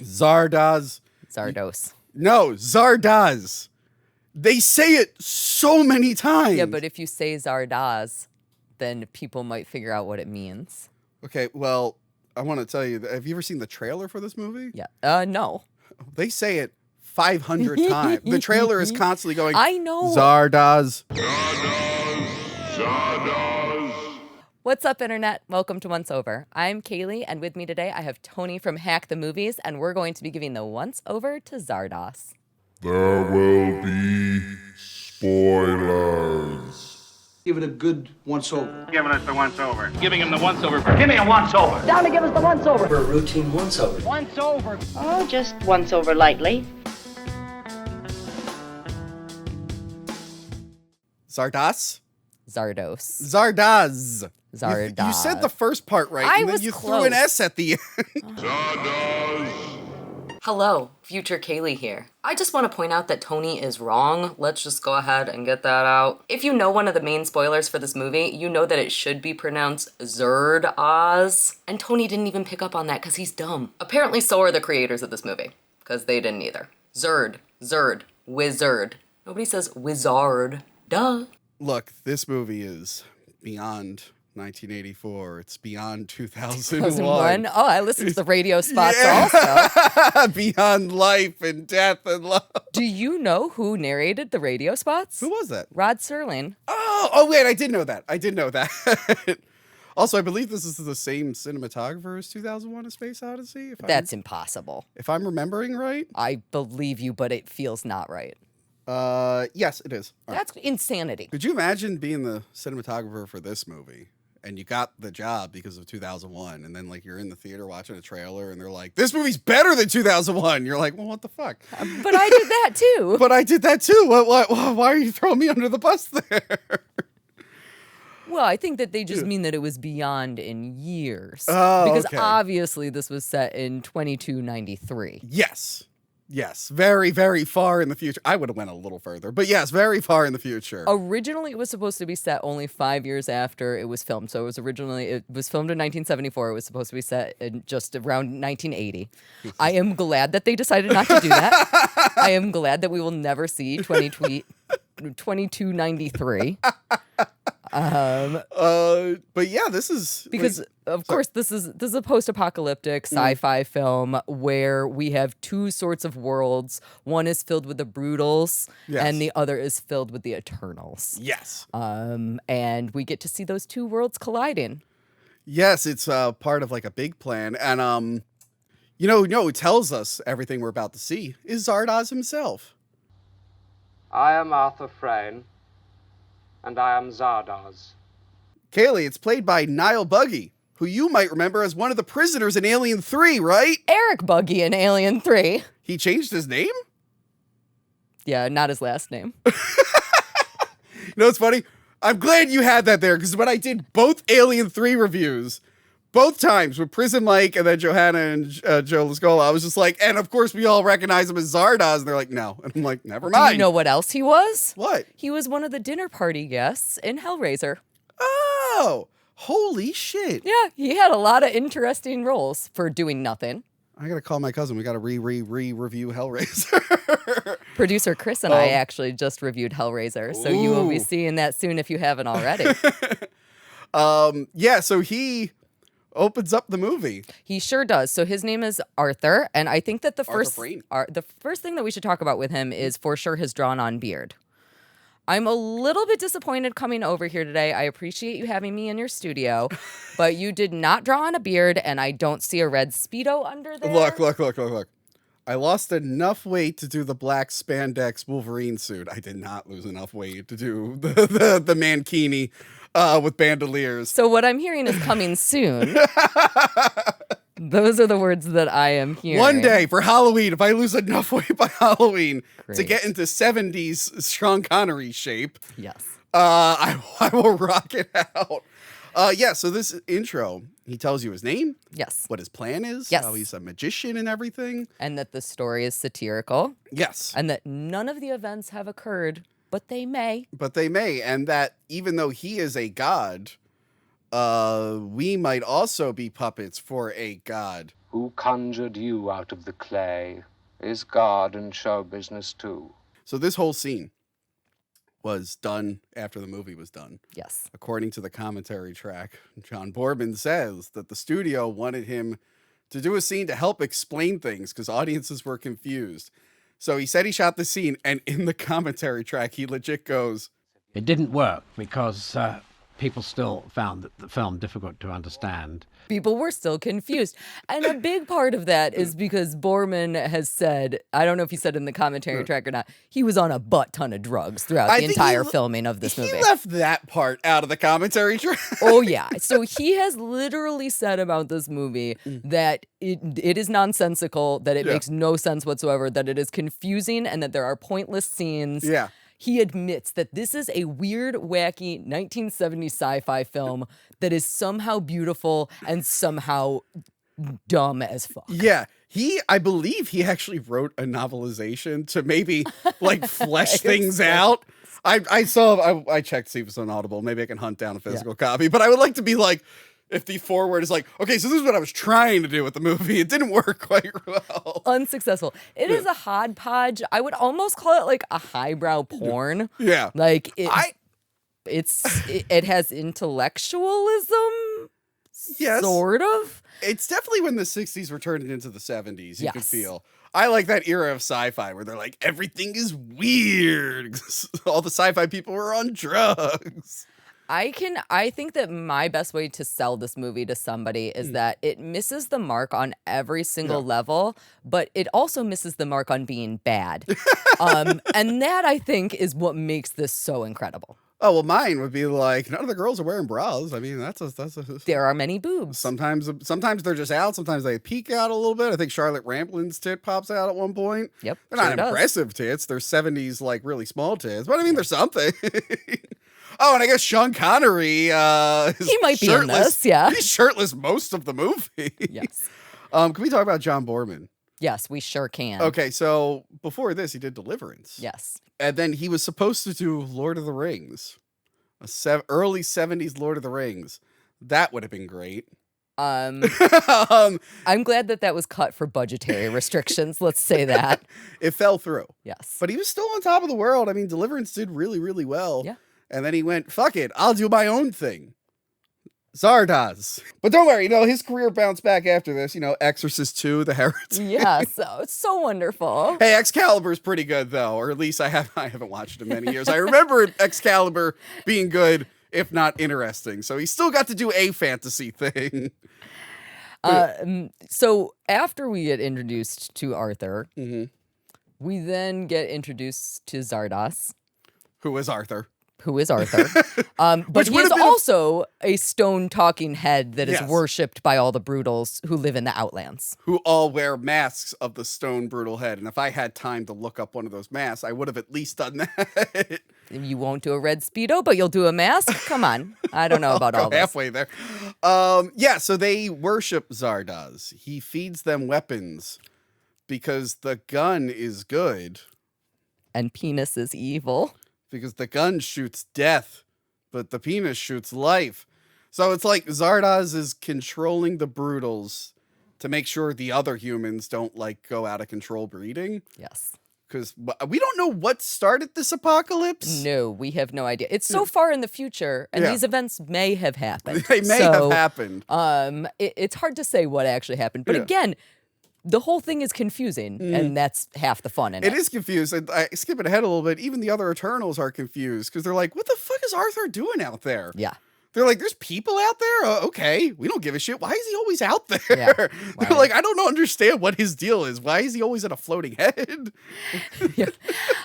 Zardoz. Zardoz. No, Zardoz. They say it so many times. Yeah, but if you say Zardoz, then people might figure out what it means. Okay, well, I want to tell you, have you ever seen the trailer for this movie? Yeah. No. They say it 500 times. The trailer is constantly going, I know. Zardoz. Zardoz. Zardoz. What's up, Internet? Welcome to Once Over. I'm Kaylee, and with me today I have Tony from Hack the Movies, and we're going to be giving the Once Over to Zardoz. There will be spoilers. Give it a good once-over. Giving us the once-over. Giving him the once-over. Give me a once-over. Down to give us the once-over. For a routine once-over. Once-over. Oh, just once over lightly. Zardoz? Zardoz. Zardoz. Zardoz. You said the first part right, I and then was you close. threw an S at the end. Zardoz. Hello, future Kaylee here. I just want to point out that Tony is wrong. Let's just go ahead and get that out. If you know one of the main spoilers for this movie, you know that it should be pronounced Zardoz. And Tony didn't even pick up on that because he's dumb. Apparently so are the creators of this movie, because they didn't either. Zerd, wizard. Nobody says wizard. Duh. Look, this movie is beyond 1984. It's beyond 2001. Oh, I listened to the radio spots also. Beyond life and death and love. Do you know who narrated the radio spots? Who was that? Rod Serling. Oh, wait, I did know that. Also, I believe this is the same cinematographer as 2001: A Space Odyssey. That's impossible. If I'm remembering right. I believe you, but it feels not right. Yes, it is. All right. That's insanity. Could you imagine being the cinematographer for this movie? And you got the job because of 2001, and then like you're in the theater watching a trailer, and they're like, "This movie's better than 2001." You're like, "Well, what the fuck?" But I did that too. But I did that too. Why are you throwing me under the bus there? Well, I think that they just mean that it was beyond in years. Oh, because okay. obviously this was set in 2293. Yes, very, very far in the future. I would have went a little further, but yes, very far in the future. Originally, it was supposed to be set only 5 years after it was filmed. So it was filmed in 1974. It was supposed to be set in just around 1980. I am glad that they decided not to do that. I am glad that we will never see 2293. But yeah, this is Because of course this is a post-apocalyptic sci-fi film where we have two sorts of worlds. One is filled with the brutals, Yes. and the other is filled with the eternals. yes, And we get to see those two worlds colliding. yes, it's part of like a big plan, and who tells us everything we're about to see is Zardoz himself. I am Arthur Fray, and I am Zardoz. Kaylee, it's played by Niall Buggy, who you might remember as one of the prisoners in Alien 3, right? Eric Buggy in Alien 3. He changed his name? Yeah, not his last name. You know what's funny? I'm glad you had that there, because when I did both Alien 3 reviews, both times with Prison Mike and then Johanna and Joe Lascola, I was just like, and of course we all recognize him as Zardoz, and they're like, no. And I'm like, never mind. Do you know what else he was? What? He was one of the dinner party guests in Hellraiser. Oh, holy shit. Yeah, he had a lot of interesting roles for doing nothing. I gotta call my cousin. We gotta review Hellraiser. Producer Chris and I actually just reviewed Hellraiser, so you will be seeing that soon if you haven't already. Yeah, so he opens up the movie. He sure does. So his name is Arthur, and I think that the Arthur first Frayne. the first thing that we should talk about with him is for sure his drawn-on beard. I'm a little bit disappointed coming over here today. I appreciate you having me in your studio, but you did not draw on a beard, and I don't see a red Speedo under there. Look. I lost enough weight to do the black spandex Wolverine suit. I did not lose enough weight to do the mankini with bandoliers. So what I'm hearing is coming soon. Those are the words that I am hearing. One day for Halloween, if I lose enough weight by Halloween to Great. get into 70s Sean Connery shape, Yes. I will rock it out. Yeah, so this intro, he tells you his name, Yes. what his plan is, Yes. how he's a magician and everything. And that the story is satirical. Yes. And that none of the events have occurred, but they may. But they may, and that even though he is a god, we might also be puppets for a god. Who conjured you out of the clay is God and show business too. So this whole scene was done after the movie was done. Yes. According to the commentary track, John Borman says that the studio wanted him to do a scene to help explain things because audiences were confused. So he said he shot the scene, and in the commentary track, he legit goes, It didn't work because people still found the film difficult to understand. People were still confused. And a big part of that is because Borman has said, I don't know if he said in the commentary track or not, he was on a butt ton of drugs throughout the entire filming of this movie. He left that part out of the commentary track. Oh, yeah. So he has literally said about this movie that it is nonsensical, that it makes no sense whatsoever, that it is confusing, and that there are pointless scenes. Yeah. He admits that this is a weird, wacky 1970s sci-fi film that is somehow beautiful and somehow dumb as fuck. Yeah. I believe he actually wrote a novelization to maybe like flesh things out. I checked to see if it's on Audible. Maybe I can hunt down a physical copy, but I would like to be like, if the foreword is like, okay, so this is what I was trying to do with the movie. It didn't work quite well. Unsuccessful. It is a hodgepodge. I would almost call it like a highbrow porn. Yeah. Like it has intellectualism. Yes. Sort of. It's definitely when the 60s were turning into the 70s, you could Yes. feel. I like that era of sci-fi where they're like, everything is weird. All the sci-fi people were on drugs. I think that my best way to sell this movie to somebody is that it misses the mark on every single level, but it also misses the mark on being bad. And that, I think, is what makes this so incredible. Oh, well, mine would be like, none of the girls are wearing bras. I mean, that's a There are many boobs. sometimes they're just out. Sometimes they peek out a little bit. I think Charlotte Ramplin's tit pops out at one point. Yep, They're not sure does. impressive tits. They're 70s, like, really small tits. But I mean, there's something. Oh, and I guess Sean Connery is He might be in shirtless. this, yeah. He's shirtless most of the movie. Yes. Can we talk about John Borman? Yes, we sure can. Okay, so before this, he did Deliverance. Yes. And then he was supposed to do Lord of the Rings, early 70s Lord of the Rings. That would have been great. I'm glad that was cut for budgetary restrictions. Let's say that. It fell through. Yes. But he was still on top of the world. I mean, Deliverance did really, really well. Yeah. And then he went, fuck it, I'll do my own thing. Zardoz. But don't worry, his career bounced back after this. Exorcist 2, The Heretic. Yeah, so it's so wonderful. Hey, Excalibur's pretty good, though. Or at least I haven't watched it in many years. I remember Excalibur being good, if not interesting. So he still got to do a fantasy thing. So after we get introduced to Arthur, Mm-hmm. we then get introduced to Zardoz, Who is Arthur? who is Arthur. But Which he would is have been also a stone talking head that is Yes. worshipped by all the brutals who live in the Outlands. Who all wear masks of the stone brutal head. And if I had time to look up one of those masks, I would have at least done that. You won't do a red Speedo, but you'll do a mask? Come on. I don't know about all this. Halfway there. Yeah, so they worship Zardoz. He feeds them weapons because the gun is good. And penis is evil. Because the gun shoots death, but the penis shoots life. So it's like Zardoz is controlling the brutals to make sure the other humans don't go out of control breeding. Yes. Because we don't know what started this apocalypse. No, we have no idea. It's so far in the future, and Yeah. these events may have happened. They may have happened. It's hard to say what actually happened. But Yeah. again, the whole thing is confusing, and that's half the fun in it. It is confused. I skip it ahead a little bit. Even the other Eternals are confused because they're like, what the fuck is Arthur doing out there? Yeah. They're like, there's people out there? Okay, we don't give a shit. Why is he always out there? Yeah, They're right. like, I don't understand what his deal is. Why is he always at a floating head? Yeah.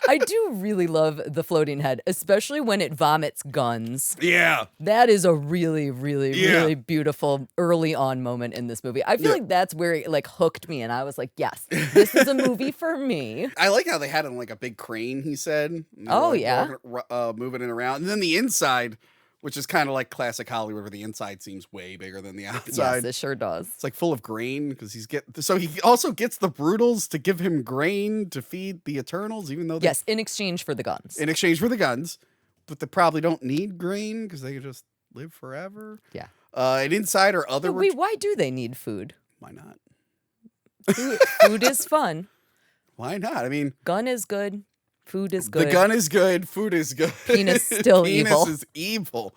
I do really love the floating head, especially when it vomits guns. Yeah. That is a really, really, Yeah. really beautiful early on moment in this movie. I feel like that's where it hooked me, and I was like, yes, this is a movie for me. I like how they had him a big crane, he said. And they Oh, were, yeah. moving it around. And then the inside, which is kind of like classic Hollywood, where the inside seems way bigger than the outside. Yes, it sure does. It's full of grain because so he also gets the brutals to give him grain to feed the Eternals, even though Yes, in exchange for the guns. in exchange for the guns, but they probably don't need grain because they just live forever. Yeah. And inside are other. Wait, why do they need food? Why not? Food is fun. Why not? I mean, Gun is good. Food is good. the gun is good. Food is good. Penis still evil. Penis is evil.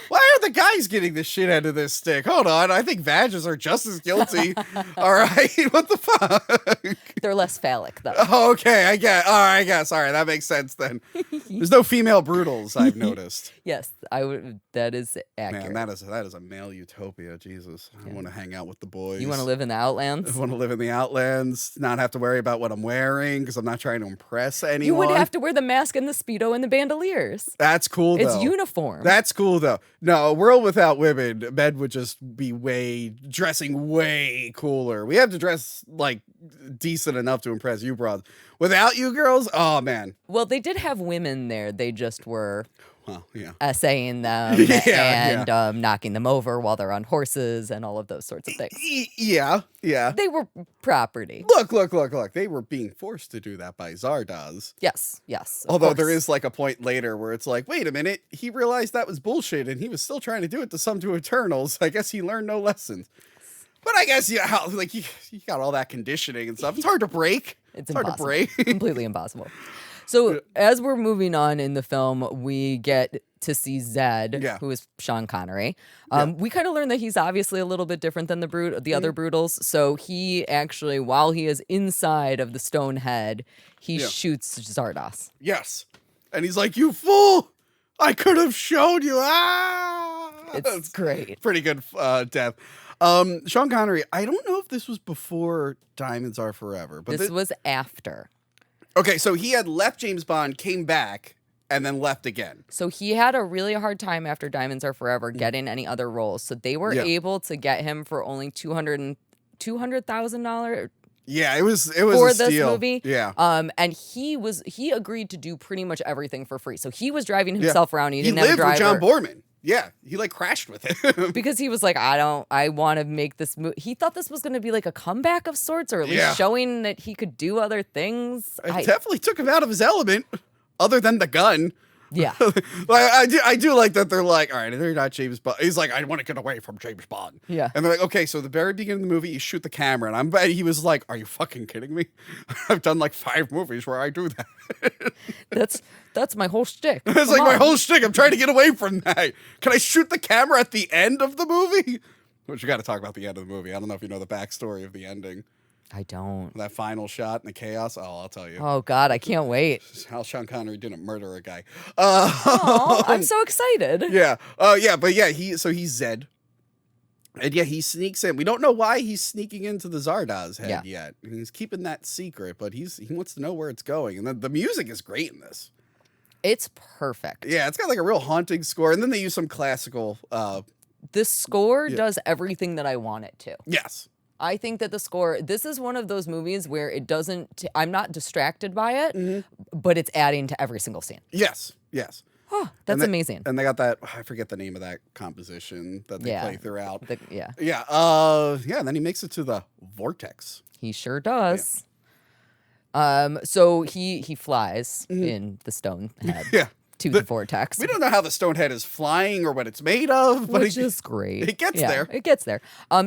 Why are the guys getting the shit end of this stick? Hold on. I think vages are just as guilty. All right. What the fuck? They're less phallic, though. Oh, okay. I get. All right. I guess. All right. That makes sense then. There's no female brutals, I've noticed. Yes, I would. That is accurate. Man, that is a male utopia. Jesus. I want to hang out with the boys. You want to live in the Outlands? I want to live in the Outlands, not have to worry about what I'm wearing because I'm not trying to impress anyone. You would have to wear the mask and the Speedo and the bandoliers. That's cool, though. It's uniform. That's cool, though. No, a world without women, men would just be dressing way cooler. We have to dress, like, decent enough to impress you, broads. Without you girls, oh, man. Well, they did have women there. They just were yeah. essaying them and knocking them over while they're on horses and all of those sorts of things. Yeah. They were property. Look. They were being forced to do that by Zardoz. Yes. Although there is like a point later where it's like, wait a minute, he realized that was bullshit and he was still trying to do it to some two Eternals. I guess he learned no lessons. But I guess, you got all that conditioning and stuff. It's hard to break. It's hard to break. Completely impossible. So as we're moving on in the film, we get to see Zed, who is Sean Connery. We kind of learn that he's obviously a little bit different than the other Brutals. So he actually, while he is inside of the stone head, he shoots Zardoz. Yes. And he's like, you fool! I could have shown you. It's great. Pretty good death. Sean Connery, I don't know if this was before Diamonds Are Forever. But this was after. Okay, so he had left James Bond, came back, and then left again. So he had a really hard time after Diamonds Are Forever getting any other roles. So they were able to get him for only $200,000. Yeah, it was for a this steal. movie. Yeah. And he agreed to do pretty much everything for free. So he was driving himself around. He didn't have a lived driver. with John Borman. Yeah, he like crashed with him because he was like, I want to make this movie. He thought this was going to be like a comeback of sorts, or at least showing that he could do other things. It definitely took him out of his element, other than the gun. Yeah. I do like that they're like, all right, they're not James Bond. He's like, I want to get away from James Bond. Yeah. And they're like, okay, so the very beginning of the movie, you shoot the camera. And I'm bet he was like, are you fucking kidding me? I've done like 5 movies where I do that. That's my whole shtick. It's like my whole shtick. I'm trying to get away from that. Can I shoot the camera at the end of the movie? Which you got to talk about the end of the movie. I don't know if you know the backstory of the ending. I don't. That final shot and the chaos. Oh, I'll tell you. Oh, God, I can't wait. How Sean Connery didn't murder a guy. I'm so excited. Yeah. But he's Zed. And he sneaks in. We don't know why he's sneaking into the Zardoz head yet. He's keeping that secret, but he wants to know where it's going. And the music is great in this. It's perfect. Yeah, it's got like a real haunting score. And then they use some classical. The score does everything that I want it to. Yes. I think that the score, this is one of those movies where it doesn't, I'm not distracted by it, but it's adding to every single scene. Yes. Oh, that's amazing. And they got that, I forget the name of that composition that they play throughout. Yeah. And then he makes it to the vortex. He sure does. Yeah. So he flies in the stone head. To the vortex. We don't know how the stone head is flying or what it's made of, but which is great. It gets there. It gets there.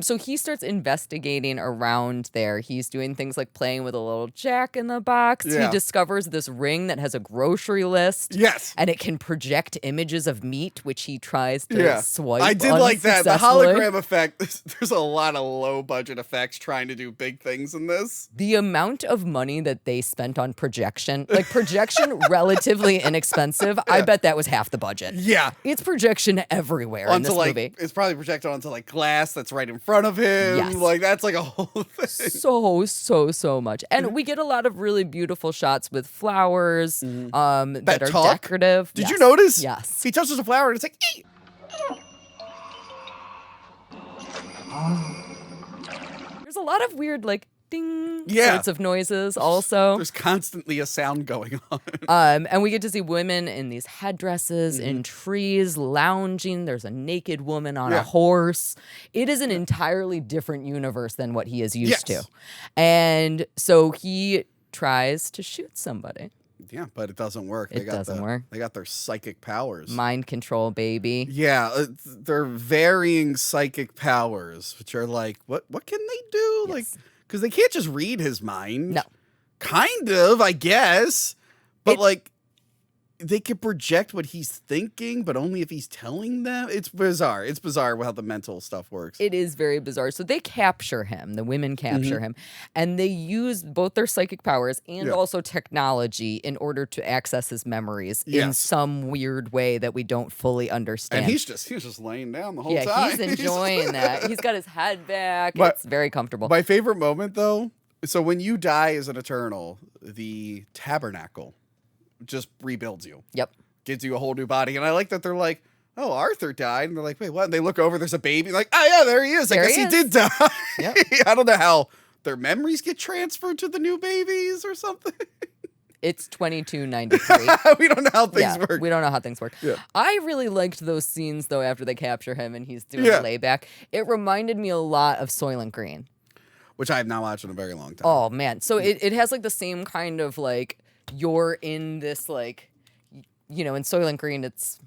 So he starts investigating around there. He's doing things like playing with a little jack in the box. Yeah. He discovers this ring that has a grocery list. Yes. And it can project images of meat, which he tries to swipe. I did like that. The hologram effect. There's a lot of low budget effects trying to do big things in this. The amount of money that they spent on projection, relatively inexpensive. I bet that was half the budget. Yeah. It's projection everywhere in this movie. It's probably projected onto glass that's right in front of him. Yes. That's like a whole thing. So much. And we get a lot of really beautiful shots with flowers that are decorative. Did you notice? Yes. He touches a flower and it's like, eat. There's a lot of weird, ding sorts of noises also. There's constantly a sound going on. And we get to see women in these headdresses in trees lounging. There's a naked woman on a horse. It is an entirely different universe than what he is used to. And so he tries to shoot somebody. Yeah, but it doesn't work. It doesn't work. They got their psychic powers. Mind control, baby. Yeah, they're varying psychic powers, which are what can they do? Yes. Because they can't just read his mind. No. Kind of, I guess. But like, they can project what he's thinking, but only if he's telling them. It's bizarre. It's bizarre how the mental stuff works. It is very bizarre. So they capture him. The women capture him. And they use both their psychic powers and also technology in order to access his memories in some weird way that we don't fully understand. And he was just laying down the whole time. Yeah, he's enjoying that. He's got his head back. It's very comfortable. My favorite moment, though, so when you die as an Eternal, the Tabernacle just rebuilds you. Yep. Gives you a whole new body. And I like that they're like, oh, Arthur died. And they're like, wait, what? And they look over, there's a baby. Like, oh, yeah, there he is. I guess he did die. Yep. I don't know how their memories get transferred to the new babies or something. It's 2293. We don't know how things work. We don't know how things work. Yeah. I really liked those scenes, though, after they capture him and he's doing the layback. It reminded me a lot of Soylent Green. Which I have not watched in a very long time. Oh, man. So it has, like, the same kind of, like, you're in this, like, you know, in Soylent Green, it's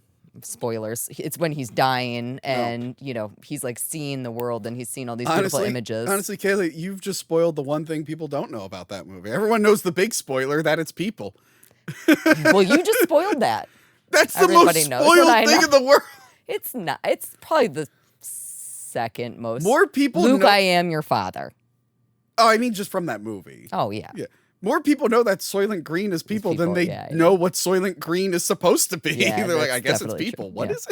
spoilers. It's when he's dying and, you know, he's like seeing the world and he's seeing all these beautiful images. Honestly, Kaylee, you've just spoiled the one thing people don't know about that movie. Everyone knows the big spoiler, that it's people. Well, you just spoiled that. That's the most spoiled thing in the world. It's not. It's probably the second most. More people Luke, know. I am your father. Oh, I mean, just from that movie. Oh, yeah. Yeah. More people know that Soylent Green is people than they know what Soylent Green is supposed to be. Yeah, They're like, I guess it's people. What is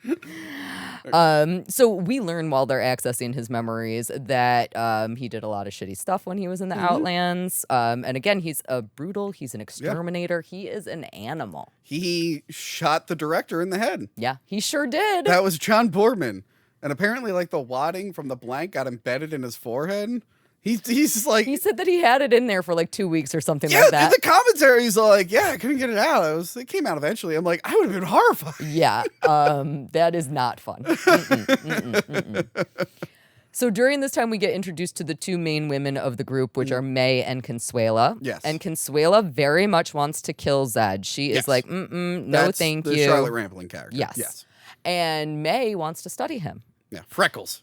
it? So we learn while they're accessing his memories that he did a lot of shitty stuff when he was in the Outlands. And again, he's a brutal. He's an exterminator. He is an animal. He shot the director in the head. Yeah, he sure did. That was John Borman. And apparently, like, the wadding from the blank got embedded in his forehead. He's like... He said that he had it in there for like 2 weeks or something like that. Yeah, in the commentary, he's like, yeah, I couldn't get it out. It came out eventually. I'm like, I would have been horrified. Yeah, that is not fun. So during this time, we get introduced to the two main women of the group, which are May and Consuela. Yes. And Consuela very much wants to kill Zed. She is like, no, thank you. The Charlotte Rampling character. Yes. And May wants to study him. Yeah, freckles.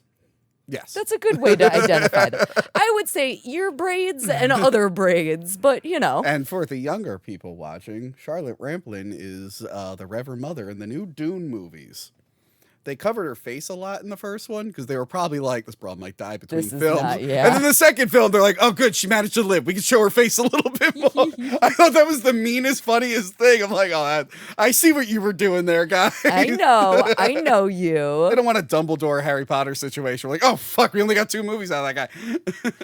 Yes. That's a good way to identify them. I would say ear braids and other braids, but you know. And for the younger people watching, Charlotte Rampling is the Reverend Mother in the new Dune movies. They covered her face a lot in the first one because they were probably like, this broad might die between films. And then the second film, they're like, oh, good, she managed to live. We can show her face a little bit more. I thought that was the meanest, funniest thing. I'm like, oh, I see what you were doing there, guys. I know you. They don't want a Dumbledore Harry Potter situation. We're like, oh, fuck, we only got 2 movies out of that guy.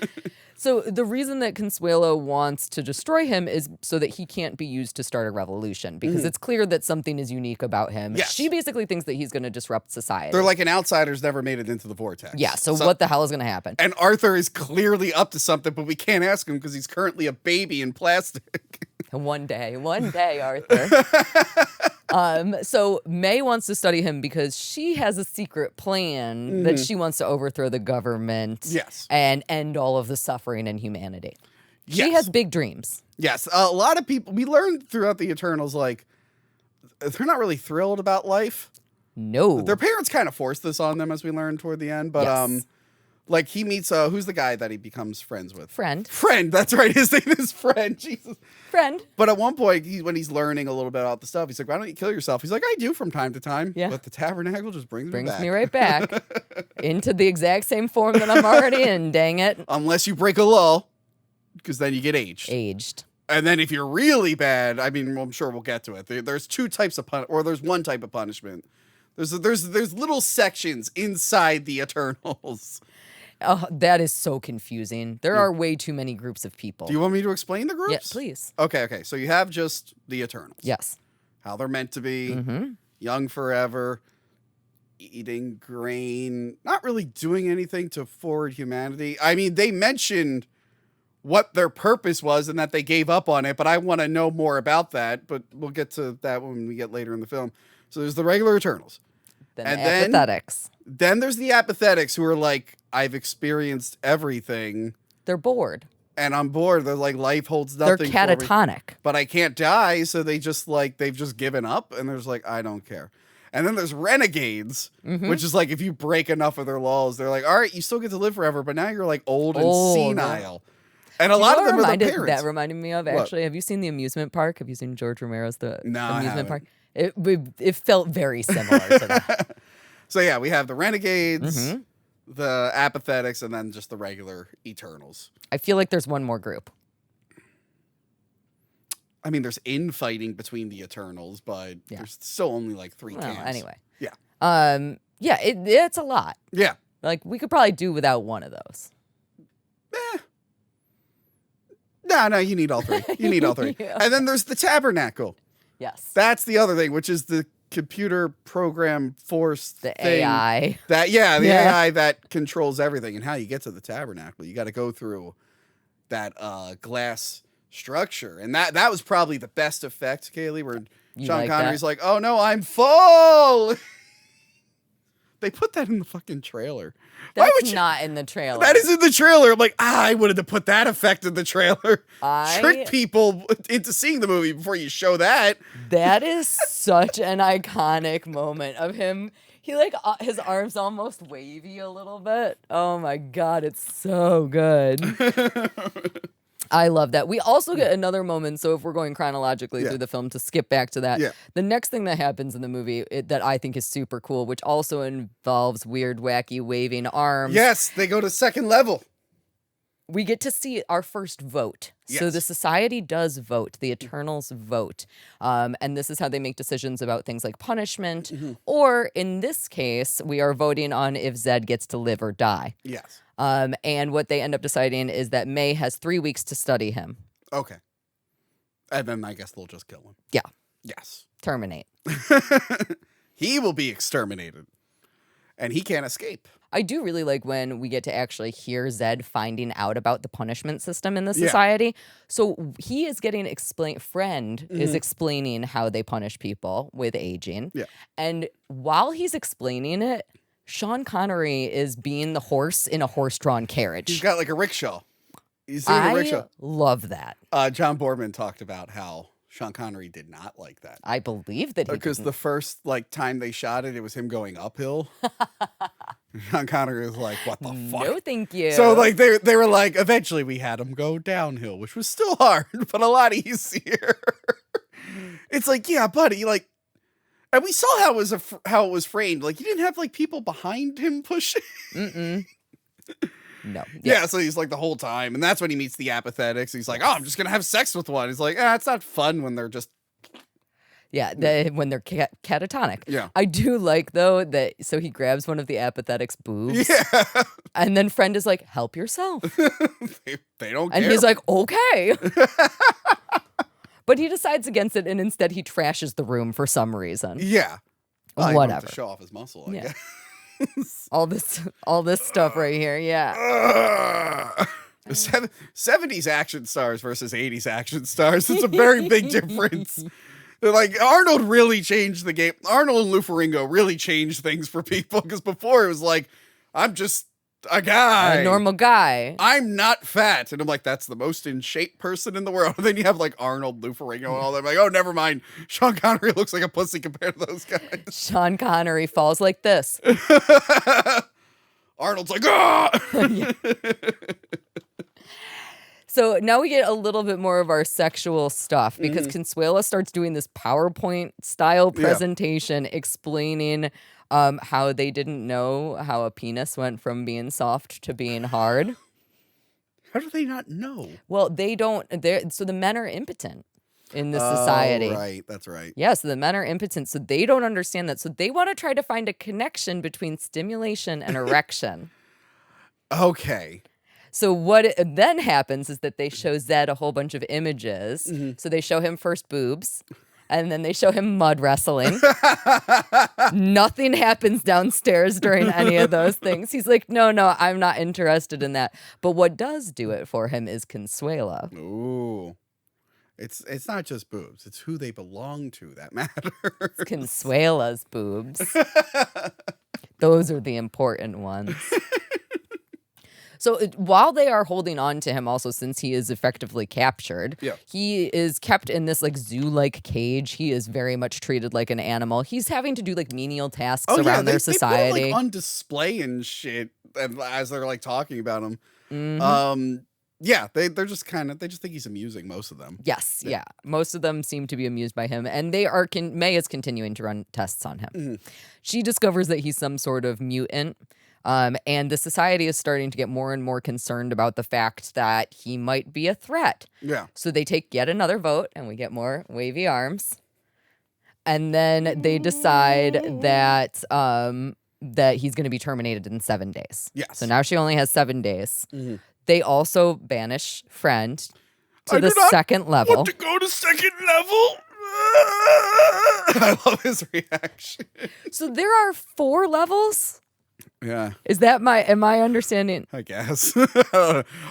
So the reason that Consuelo wants to destroy him is so that he can't be used to start a revolution, because it's clear that something is unique about him. Yes. She basically thinks that he's going to disrupt society. They're like an outsider's never made it into the vortex. Yeah, so what the hell is going to happen? And Arthur is clearly up to something, but we can't ask him because he's currently a baby in plastic. One day, Arthur. So May wants to study him because she has a secret plan that she wants to overthrow the government. Yes. And end all of the suffering in humanity. She Yes. has big dreams. Yes. A lot of people, we learned throughout the Eternals, like, they're not really thrilled about life. No. Their parents kind of forced this on them, as we learned toward the end. But, Yes. like, he meets, who's the guy that he becomes friends with? Friend, That's right. His name is Friend. Jesus. Friend. But at one point, when he's learning a little bit about the stuff, he's like, why don't you kill yourself? He's like, I do from time to time. Yeah. But the Tabernacle just brings me back. Me right back into the exact same form that I'm already in, dang it. Unless you break a law, because then you get Aged. And then if you're really bad, I mean, well, I'm sure we'll get to it. There's 2 types of there's one type of punishment. There's little sections inside the Eternals. Oh, that is so confusing. There are way too many groups of people. Do you want me to explain the groups? Yeah, please. Okay. So you have just the Eternals. Yes. How they're meant to be, young forever, eating grain, not really doing anything to forward humanity. I mean, they mentioned what their purpose was and that they gave up on it, but I want to know more about that, but we'll get to that when we get later in the film. So there's the regular Eternals. Then apathetics. Then there's the apathetics who are like, I've experienced everything. They're bored. And I'm bored. They're like, life holds nothing. They're catatonic. But I can't die, so they've just given up, and there's like, I don't care. And then there's renegades, which is like if you break enough of their laws, they're like, all right, you still get to live forever, but now you're like old and senile. And a lot of them are the parents. That reminded me of, actually, have you seen the amusement park? Have you seen George Romero's amusement park? It felt very similar to that. So yeah, we have the renegades, the apathetics, and then just the regular Eternals. I feel like there's one more group. I mean, there's infighting between the Eternals, but there's still only like 3 camps. Anyway. Yeah. It's a lot. Yeah. Like, we could probably do without one of those. No, you need all 3. You need all 3. And then there's the Tabernacle. Yes. That's the other thing, which is the computer program force the thing. AI. AI that controls everything. And how you get to the Tabernacle, you got to go through that glass structure. And that was probably the best effect, Kaylee, where Sean Connery's like, oh no, I'm full. They put that in the fucking trailer. That's not in the trailer. That is in the trailer. I'm like, I wanted to put that effect in the trailer. Trick people into seeing the movie before you show that. That is such an iconic moment of him. He his arms almost wavy a little bit. Oh my God, it's so good. I love that. We also get another moment, so if we're going chronologically through the film to skip back to that, the next thing that happens in the movie that I think is super cool, which also involves weird, wacky, waving arms. Yes, they go to second level. We get to see our first vote. Yes. So the society does vote. The Eternals vote. And this is how they make decisions about things like punishment. Or in this case, we are voting on if Zed gets to live or die. Yes. And what they end up deciding is that May has 3 weeks to study him. Okay. And then I guess they'll just kill him. Yeah. Yes. Terminate. He will be exterminated. And he can't escape. I do really like when we get to actually hear Zed finding out about the punishment system in the society. So he is getting friend is explaining how they punish people with aging. Yeah. And while he's explaining it, Sean Connery is being the horse in a horse-drawn carriage. He's got like a rickshaw. He's doing a rickshaw. Love that. John Borman talked about how Sean Connery did not like that. I believe that he because the first time they shot it, it was him going uphill. Sean Connery was like, "What the fuck? No, thank you." So they were like, eventually we had him go downhill, which was still hard, but a lot easier. It's like, yeah, buddy, like, and we saw how it was framed. Like, you didn't have like people behind him pushing. No. Yeah, so he's like the whole time, and that's when he meets the apathetics. He's like, "Oh, I'm just gonna have sex with one." He's like, it's not fun when they're just. Yeah, when they're catatonic. Yeah. I do like, though, that so he grabs one of the apathetics' boobs. Yeah. And then friend is like, help yourself. they don't care. And he's like, okay. But he decides against it, and instead he trashes the room for some reason. Yeah. Well, whatever. To show off his muscle, I guess. all this stuff right here, yeah. 70s action stars versus 80s action stars. It's a very big difference. They're like, Arnold really changed the game. Arnold and Lou Ferrigno really changed things for people, because before it was like, I'm just a guy. A normal guy. I'm not fat. And I'm like, that's the most in shape person in the world. And then you have like Arnold, Lou Ferrigno, and all that. I'm like, oh, never mind. Sean Connery looks like a pussy compared to those guys. Sean Connery falls like this. Arnold's like, ah! So now we get a little bit more of our sexual stuff, because Consuela starts doing this PowerPoint style presentation explaining how they didn't know how a penis went from being soft to being hard. How do they not know? Well, they don't. So the men are impotent in this society. Right, that's right. Yeah, so the men are impotent, so they don't understand that. So they want to try to find a connection between stimulation and erection. Okay. So what then happens is that they show Zed a whole bunch of images. So they show him first boobs, and then they show him mud wrestling. Nothing happens downstairs during any of those things. He's like, no, I'm not interested in that. But what does do it for him is Consuela. Ooh. It's not just boobs. It's who they belong to that matters. It's Consuela's boobs. Those are the important ones. So while they are holding on to him also, since he is effectively captured, he is kept in this like zoo-like cage. He is very much treated like an animal. He's having to do like menial tasks around their society. They put him, like, on display and shit as they're like talking about him. Yeah, they're just they just think he's amusing, most of them. Yes, yeah. Most of them seem to be amused by him, and May is continuing to run tests on him. She discovers that he's some sort of mutant, and the society is starting to get more and more concerned about the fact that he might be a threat. Yeah. So they take yet another vote, and we get more wavy arms. And then they decide that that he's going to be terminated in 7 days. Yes. So now she only has 7 days. They also banish Friend to the second level. Want to go to second level? I love his reaction. So there are 4 levels? Yeah. Am I understanding? I guess.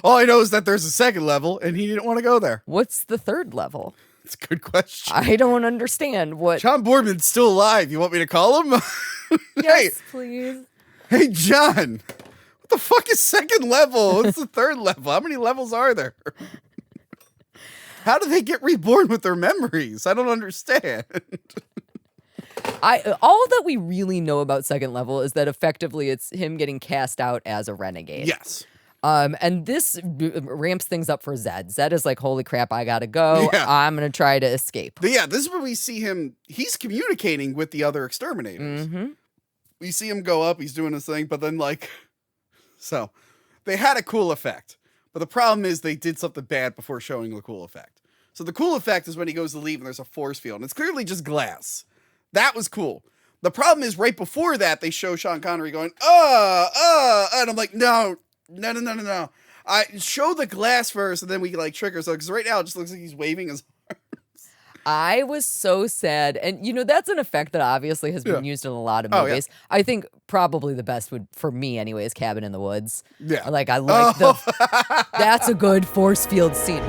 All I know is that there's a second level and he didn't want to go there. What's the third level? It's a good question. I don't understand what. John Borman's still alive. You want me to call him? Yes, please. Hey, John. What the fuck is second level? What's the third level? How many levels are there? How do they get reborn with their memories? I don't understand. All that we really know about second level is that effectively it's him getting cast out as a renegade. Yes. And this ramps things up for Zed. Zed is like, holy crap, I gotta go. Yeah. I'm gonna try to escape. But yeah, this is where we see him. He's communicating with the other exterminators. We see him go up. He's doing his thing, but then so they had a cool effect. But the problem is they did something bad before showing the cool effect. So the cool effect is when he goes to leave and there's a force field. And it's clearly just glass. That was cool. The problem is right before that, they show Sean Connery going, and I'm like, no. I show the glass first and then we trigger. So, because right now it just looks like he's waving his arms. I was so sad. And, that's an effect that obviously has been used in a lot of movies. I think probably the best for me anyway, is Cabin in the Woods. Yeah. I like that's a good force field scene.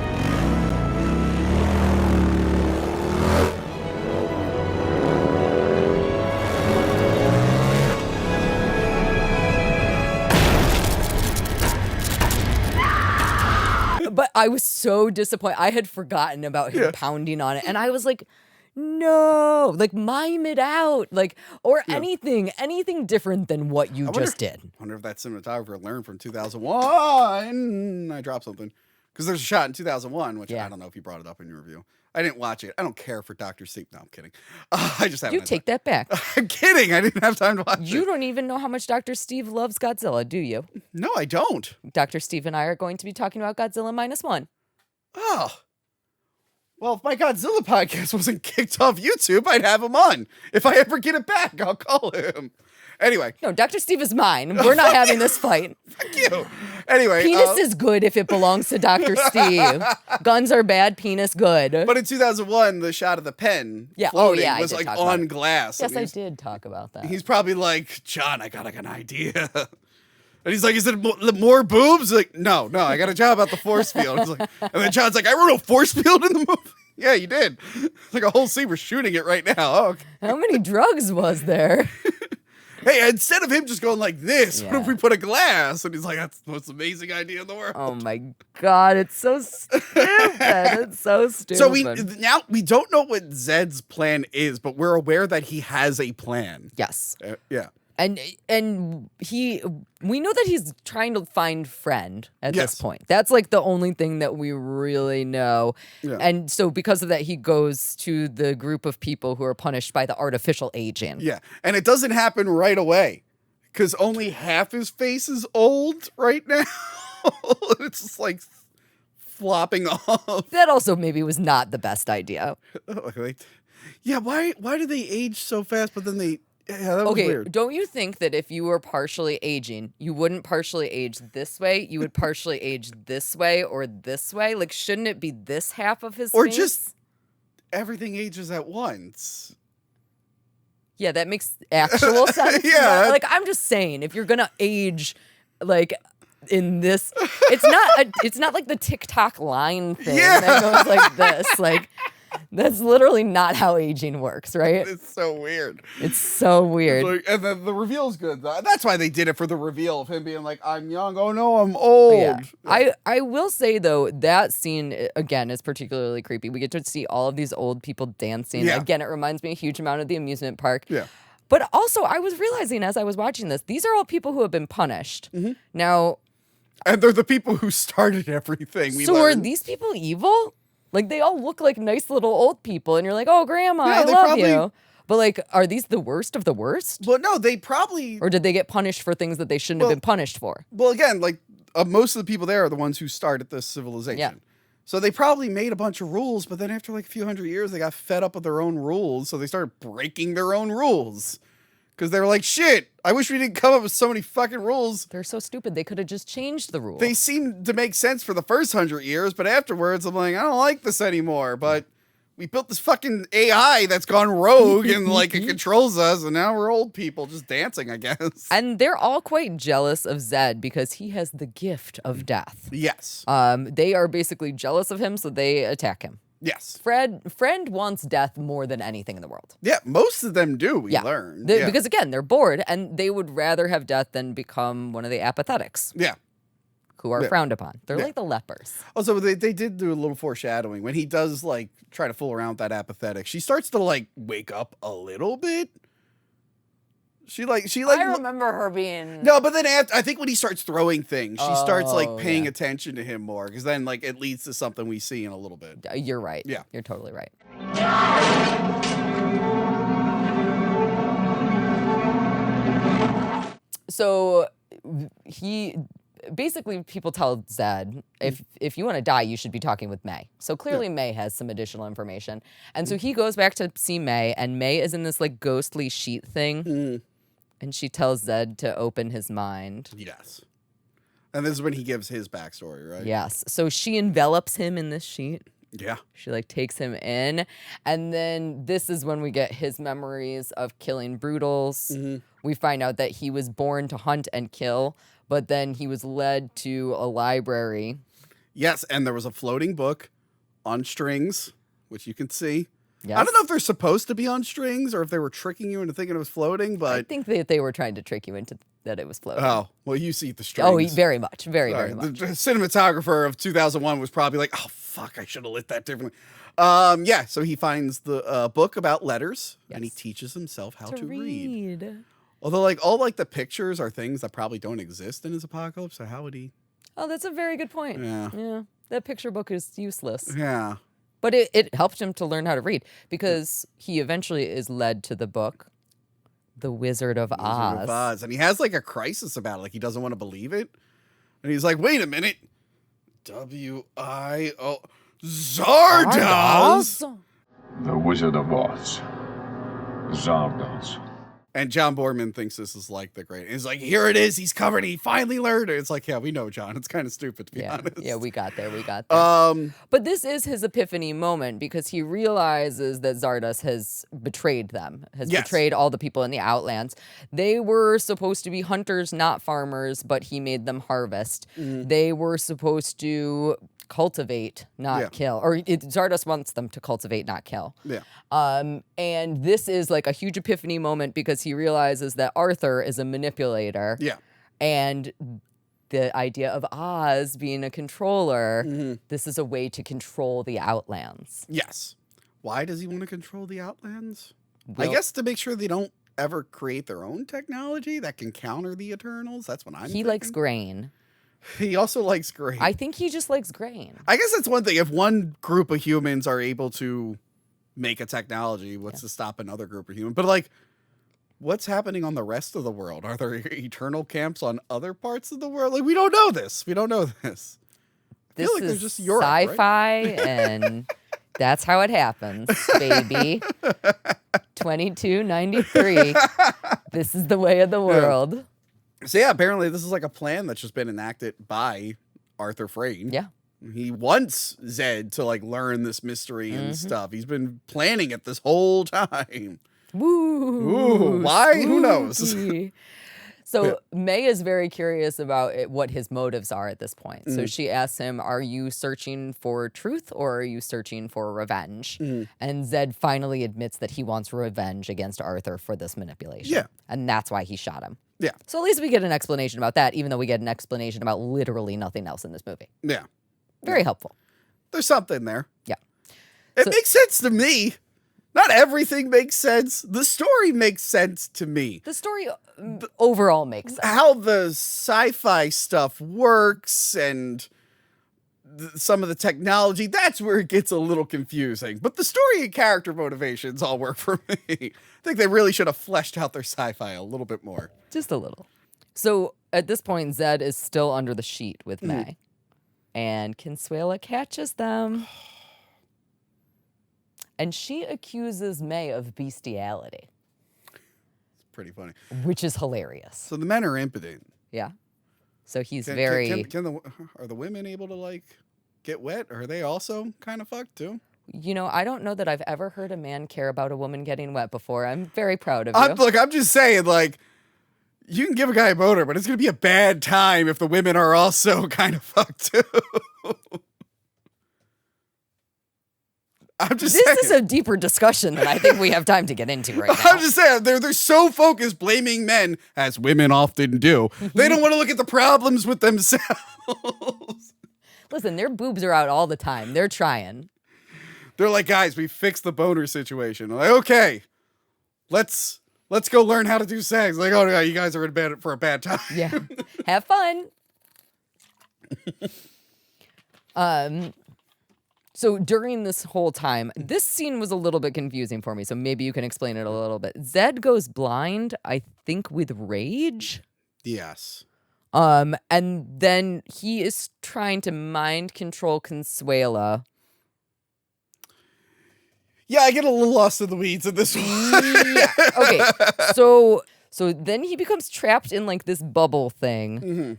But I was so disappointed. I had forgotten about him pounding on it. And I was like, no, mime it out. Or anything different than what you just did. I wonder if that cinematographer learned from 2001. I dropped something. Because there's a shot in 2001, which I don't know if you brought it up in your review. I didn't watch it. I don't care for Dr. Sleep. No, I'm kidding. I just haven't. You take that back. I'm kidding. I didn't have time to watch it. You don't even know how much Dr. Steve loves Godzilla, do you? No, I don't. Dr. Steve and I are going to be talking about Godzilla -1. Oh. Well, if my Godzilla podcast wasn't kicked off YouTube, I'd have him on. If I ever get it back, I'll call him. Anyway. No, Dr. Steve is mine. We're not having this fight. Fuck you. Anyway. Penis is good if it belongs to Dr. Steve. Guns are bad, penis good. But in 2001, the shot of the pen was on glass. Yes, I did talk about that. He's probably like, John, I got an idea. And he's like, is it more boobs? Like, no, I got a job about the force field. And then John's like, I wrote a force field in the movie. Yeah, you did. It's like a whole scene. We're shooting it right now. Oh, okay. How many drugs was there? Hey, instead of him just going like this, what if we put a glass? And he's like, that's the most amazing idea in the world. Oh my God, it's so stupid. It's so stupid. So we don't know what Zed's plan is, but we're aware that he has a plan. Yes. Yeah. And we know that he's trying to find Friend at this point. That's the only thing that we really know. Yeah. And so because of that, he goes to the group of people who are punished by the artificial aging. Yeah. And it doesn't happen right away because only half his face is old right now. It's just flopping off. That also maybe was not the best idea. Yeah. Why do they age so fast? But then yeah, that was weird. Don't you think that if you were partially aging, you wouldn't partially age this way? You would partially age this way or this way? Shouldn't it be this half of his face? Or just everything ages at once. Yeah, that makes actual sense. Yeah. I'm just saying, if you're going to age, in this, it's not like the TikTok line thing that goes like this. That's literally not how aging works, right? It's so weird. It's so weird. Like, and then the reveal's good. That's why they did it, for the reveal of him being like, I'm young. Oh no, I'm old. Yeah. I will say though, that scene again is particularly creepy. We get to see all of these old people dancing. Yeah. Again, it reminds me a huge amount of the amusement park. Yeah. But also, I was realizing as I was watching this, these are all people who have been punished. Now, and they're the people who started everything. So are these people evil? Like, they all look like nice little old people, and you're like, oh, Grandma, I love you. But, like, are these the worst of the worst? Well, no, they probably... Or did they get punished for things that they shouldn't have been punished for? Well, again, like, most of the people there are the ones who started this civilization. Yeah. So they probably made a bunch of rules, but then after, like, a few hundred years, they got fed up with their own rules, so they started breaking their own rules. Because they were like, shit, I wish we didn't come up with so many fucking rules. They're so stupid. They could have just changed the rules. They seemed to make sense for the first 100 years, but afterwards, I'm like, I don't like this anymore. But we built this fucking AI that's gone rogue and, like, it controls us, and now we're old people just dancing, I guess. And they're all quite jealous of Zed because he has the gift of death. Yes. They are basically jealous of him, so they attack him. Yes. Friend wants death more than anything in the world. Yeah, most of them do, we learn. Because, again, they're bored, and they would rather have death than become one of the apathetics. Yeah. Who are frowned upon. They're like the lepers. Also, they did do a little foreshadowing. When he does, like, try to fool around with that apathetic, she starts to, like, wake up a little bit. She I remember her being... No, but then I think when he starts throwing things, she starts, like, paying attention to him more. Because then, like, it leads to something we see in a little bit. You're right. Yeah. You're totally right. So, basically, people tell Zed, if you want to die, you should be talking with May. So clearly May has some additional information. And so he goes back to see May, and May is in this, like, ghostly sheet thing. And she tells Zed to open his mind. Yes. And this is when he gives his backstory, right? Yes. So she envelops him in this sheet. Yeah. She, like, takes him in. And then this is when we get his memories of killing Brutals. We find out that he was born to hunt and kill, but then he was led to a library. Yes, and there was a floating book on strings, which you can see. Yes. I don't know if they're supposed to be on strings or if they were tricking you into thinking it was floating, but... I think that they were trying to trick you into that it was floating. Oh, well, you see the strings. Oh, very much. Very much. The cinematographer of 2001 was probably like, oh, fuck, I should have lit that differently. Yeah, so he finds the book about letters, and he teaches himself how to read. Although, like, all, like, the pictures are things that probably don't exist in his apocalypse, so how would he... Oh, that's a very good point. Yeah. That picture book is useless. Yeah. But it helped him to learn how to read because he eventually is led to the book, The Wizard of Oz. And he has, like, a crisis about it. Like, he doesn't want to believe it. And he's like, wait a minute. W-I-O... Zardoz! The Wizard of Oz. Zardoz. And John Borman thinks this is, like, the great... He's like, here it is. He's covered. He finally learned it. It's like, yeah, we know, John. It's kind of stupid, to be honest. Yeah, we got there. But this is his epiphany moment because he realizes that Zardoz has betrayed them, betrayed all the people in the Outlands. They were supposed to be hunters, not farmers, but he made them harvest. They were supposed to cultivate, not kill. Or Zardoz wants them to cultivate, not kill. Yeah. And this is like a huge epiphany moment because he realizes that Arthur is a manipulator. Yeah. And the idea of Oz being a controller, this is a way to control the Outlands. Yes. Why does he want to control the Outlands? I guess to make sure they don't ever create their own technology that can counter the Eternals. That's what I'm thinking. He likes grain. He also likes grain. I think he just likes grain. I guess that's one thing. If one group of humans are able to make a technology, what's to stop another group of humans? But, like, what's happening on the rest of the world? Are there eternal camps on other parts of the world? Like, we don't know this. I feel like is just Europe, sci-fi, right? And that's how it happens, baby. 2293. This is the way of the world. So, yeah, apparently this is like a plan that's just been enacted by Arthur Fray. Yeah. He wants Zed to, like, learn this mystery and stuff. He's been planning it this whole time. Woo. Ooh, why? Who knows? So May is very curious about what his motives are at this point. So she asks him, are you searching for truth or are you searching for revenge? And Zed finally admits that he wants revenge against Arthur for this manipulation. Yeah. And that's why he shot him. Yeah. So at least we get an explanation about that, even though we get an explanation about literally nothing else in this movie. Yeah. Very helpful. There's something there. Yeah. It makes sense to me. Not everything makes sense. The story makes sense to me. The story overall makes sense. How the sci-fi stuff works and some of the technology, that's where it gets a little confusing. But the story and character motivations all work for me. I think they really should have fleshed out their sci-fi a little bit more. Just a little. So at this point, Zed is still under the sheet with May. And Consuela catches them. And she accuses May of bestiality. It's pretty funny. Which is hilarious. So the men are impotent. Yeah. So he's Are the women able to, like, get wet? Or are they also kind of fucked, too? You know, I don't know that I've ever heard a man care about a woman getting wet before. I'm very proud of you. Look, I'm just saying, like, you can give a guy a boner, but it's going to be a bad time if the women are also kind of fucked, too. I'm just saying. This is a deeper discussion than I think we have time to get into right now. I'm just saying, they're so focused blaming men, as women often do. They don't want to look at the problems with themselves. Listen, their boobs are out all the time. They're trying. They're like, guys, we fixed the boner situation. I'm like, okay, let's go learn how to do sex. Like, oh, yeah, you guys are in bed for a bad time. Yeah. Have fun. So during this whole time, this scene was a little bit confusing for me, so maybe you can explain it a little bit. Zed goes blind, I think, with rage. Yes. And then he is trying to mind control Consuela. Yeah, I get a little lost in the weeds in this one. Yeah. Okay. So then he becomes trapped in like this bubble thing.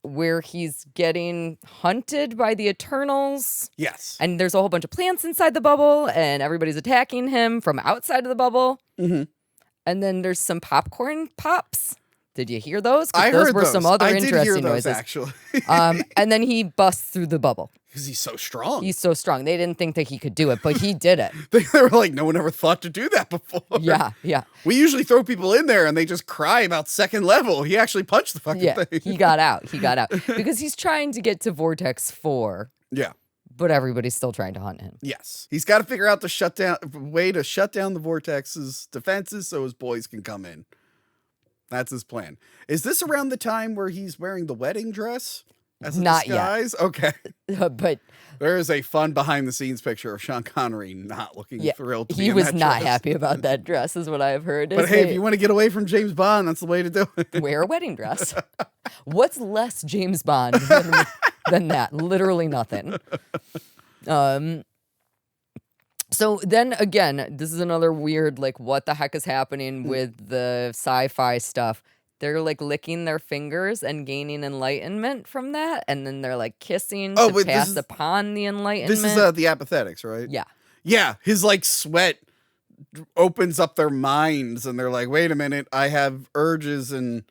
Where he's getting hunted by the Eternals. Yes. And there's a whole bunch of plants inside the bubble, and everybody's attacking him from outside of the bubble. And then there's some popcorn pops. Did you hear those? I those heard were those. some other I did interesting hear those, noises. actually. And then he busts through the bubble. Because he's so strong. He's so strong. They didn't think that he could do it, but he did it. They were like, no one ever thought to do that before. Yeah. We usually throw people in there and they just cry about second level. He actually punched the fucking thing. He got out. Because he's trying to get to Vortex 4. Yeah. But everybody's still trying to hunt him. Yes. He's got to figure out the way to shut down the Vortex's defenses so his boys can come in. That's his plan. Is this around the time where he's wearing the wedding dress as a Not disguise? Yet. Okay. But there is a fun behind the scenes picture of Sean Connery not looking thrilled to be he in was that not dress. happy about that dress is what I've heard. But hey, if you want to get away from James Bond, that's the way to do it. Wear a wedding dress. What's less James Bond than that? Literally nothing. So then again, this is another weird, like, what the heck is happening with the sci-fi stuff? They're like licking their fingers and gaining enlightenment from that, and then they're like kissing to pass upon the enlightenment. This is the apathetics, right? Yeah. Yeah, his like sweat opens up their minds, and they're like, "Wait a minute, I have urges and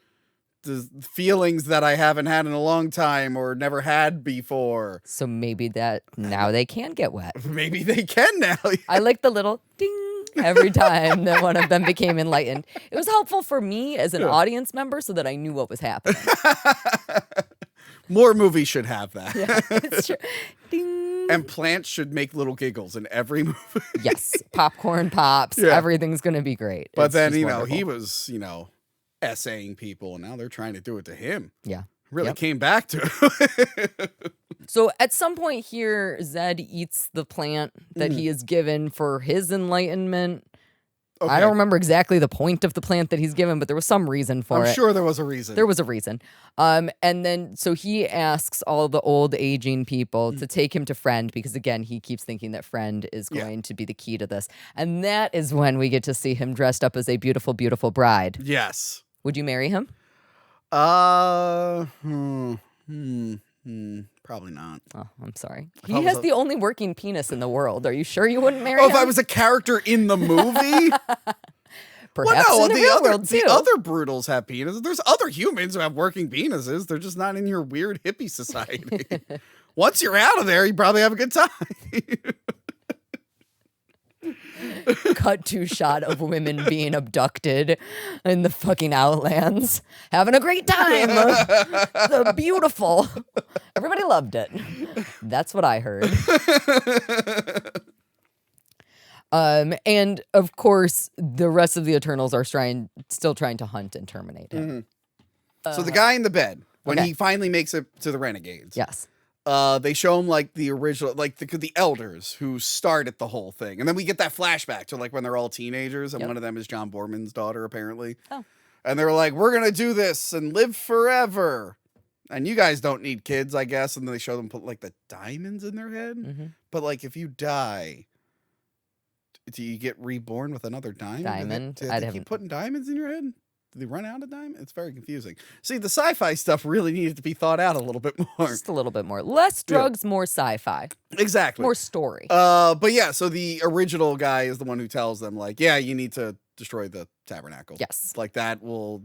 the feelings that I haven't had in a long time or never had before." So maybe that now they can get wet. Maybe they can now. I like the little ding every time that one of them became enlightened. It was helpful for me as an audience member so that I knew what was happening. More movies should have that. Yeah, it's true. Ding. And plants should make little giggles in every movie. Yes, popcorn pops. Yeah. Everything's going to be great. But then, he was, essaying people, and now they're trying to do it to him. Yeah. Really came back to it. So at some point here, Zed eats the plant that he is given for his enlightenment. Okay. I don't remember exactly the point of the plant that he's given, but there was some reason for it. I'm sure there was a reason. There was a reason. And then, so he asks all the old aging people to take him to Friend, because again, he keeps thinking that Friend is going to be the key to this. And that is when we get to see him dressed up as a beautiful, beautiful bride. Yes. Would you marry him? Probably not. Oh, I'm sorry. He has the only working penis in the world. Are you sure you wouldn't marry him? him? If I was a character in the movie? Perhaps well, no, in the real world too. The other brutals have penises. There's other humans who have working penises. They're just not in your weird hippie society. Once you're out of there, you probably have a good time. Cut to shot of women being abducted in the fucking outlands, having a great time. The beautiful. Everybody loved it. That's what I heard. And of course, the rest of the Eternals are still trying to hunt and terminate him. So the guy in the bed, when okay. he finally makes it to the Renegades, Yes. they show him like the original, like the elders who started the whole thing. And then we get that flashback to like when they're all teenagers and one of them is John Borman's daughter, apparently. Oh. And they're like, we're going to do this and live forever. And you guys don't need kids, I guess. And then they show them put like the diamonds in their head. Mm-hmm. But like if you die, do you get reborn with another diamond? Do they keep putting diamonds in your head? Do they run out of diamonds? It's very confusing. See, the sci-fi stuff really needed to be thought out a little bit more. Just a little bit more. Less drugs, more sci-fi. Exactly. More story. But yeah, so the original guy is the one who tells them, like, yeah, you need to destroy the Tabernacle. Yes. Like that will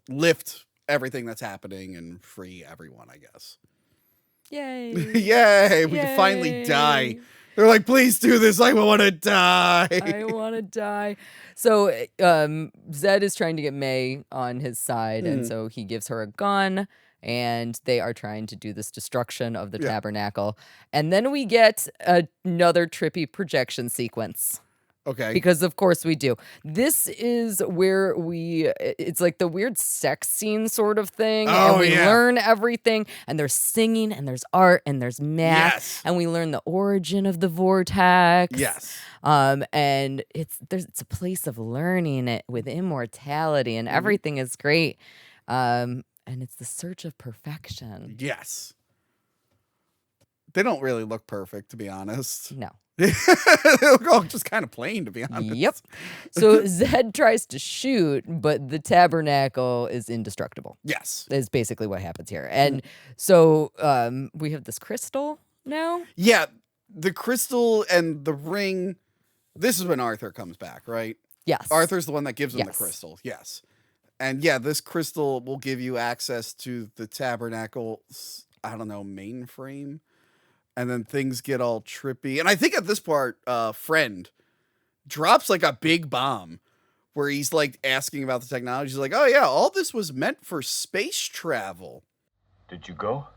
lift everything that's happening and free everyone, I guess. Yay. Yay. We can finally die. They're like, please do this. I want to die. I want to die. So Zed is trying to get May on his side, and so he gives her a gun, and they are trying to do this destruction of the Tabernacle. And then we get another trippy projection sequence. Okay. Because of course we do. This is where it's like the weird sex scene sort of thing. And we learn everything. And there's singing and there's art and there's math. Yes. And we learn the origin of the vortex. Yes. And it's a place of learning it with immortality and everything is great. And it's the search of perfection. Yes. They don't really look perfect, to be honest. No. They look all just kind of plain, to be honest. Yep. So Zed tries to shoot, but the Tabernacle is indestructible. Yes. Is basically what happens here. And so we have this crystal now. Yeah. The crystal and the ring. This is when Arthur comes back, right? Yes. Arthur's the one that gives him the crystal. Yes. And yeah, this crystal will give you access to the Tabernacle's, I don't know, mainframe. And then things get all trippy. And I think at this part, Friend drops like a big bomb where he's like asking about the technology. He's like, oh yeah, all this was meant for space travel. Did you go?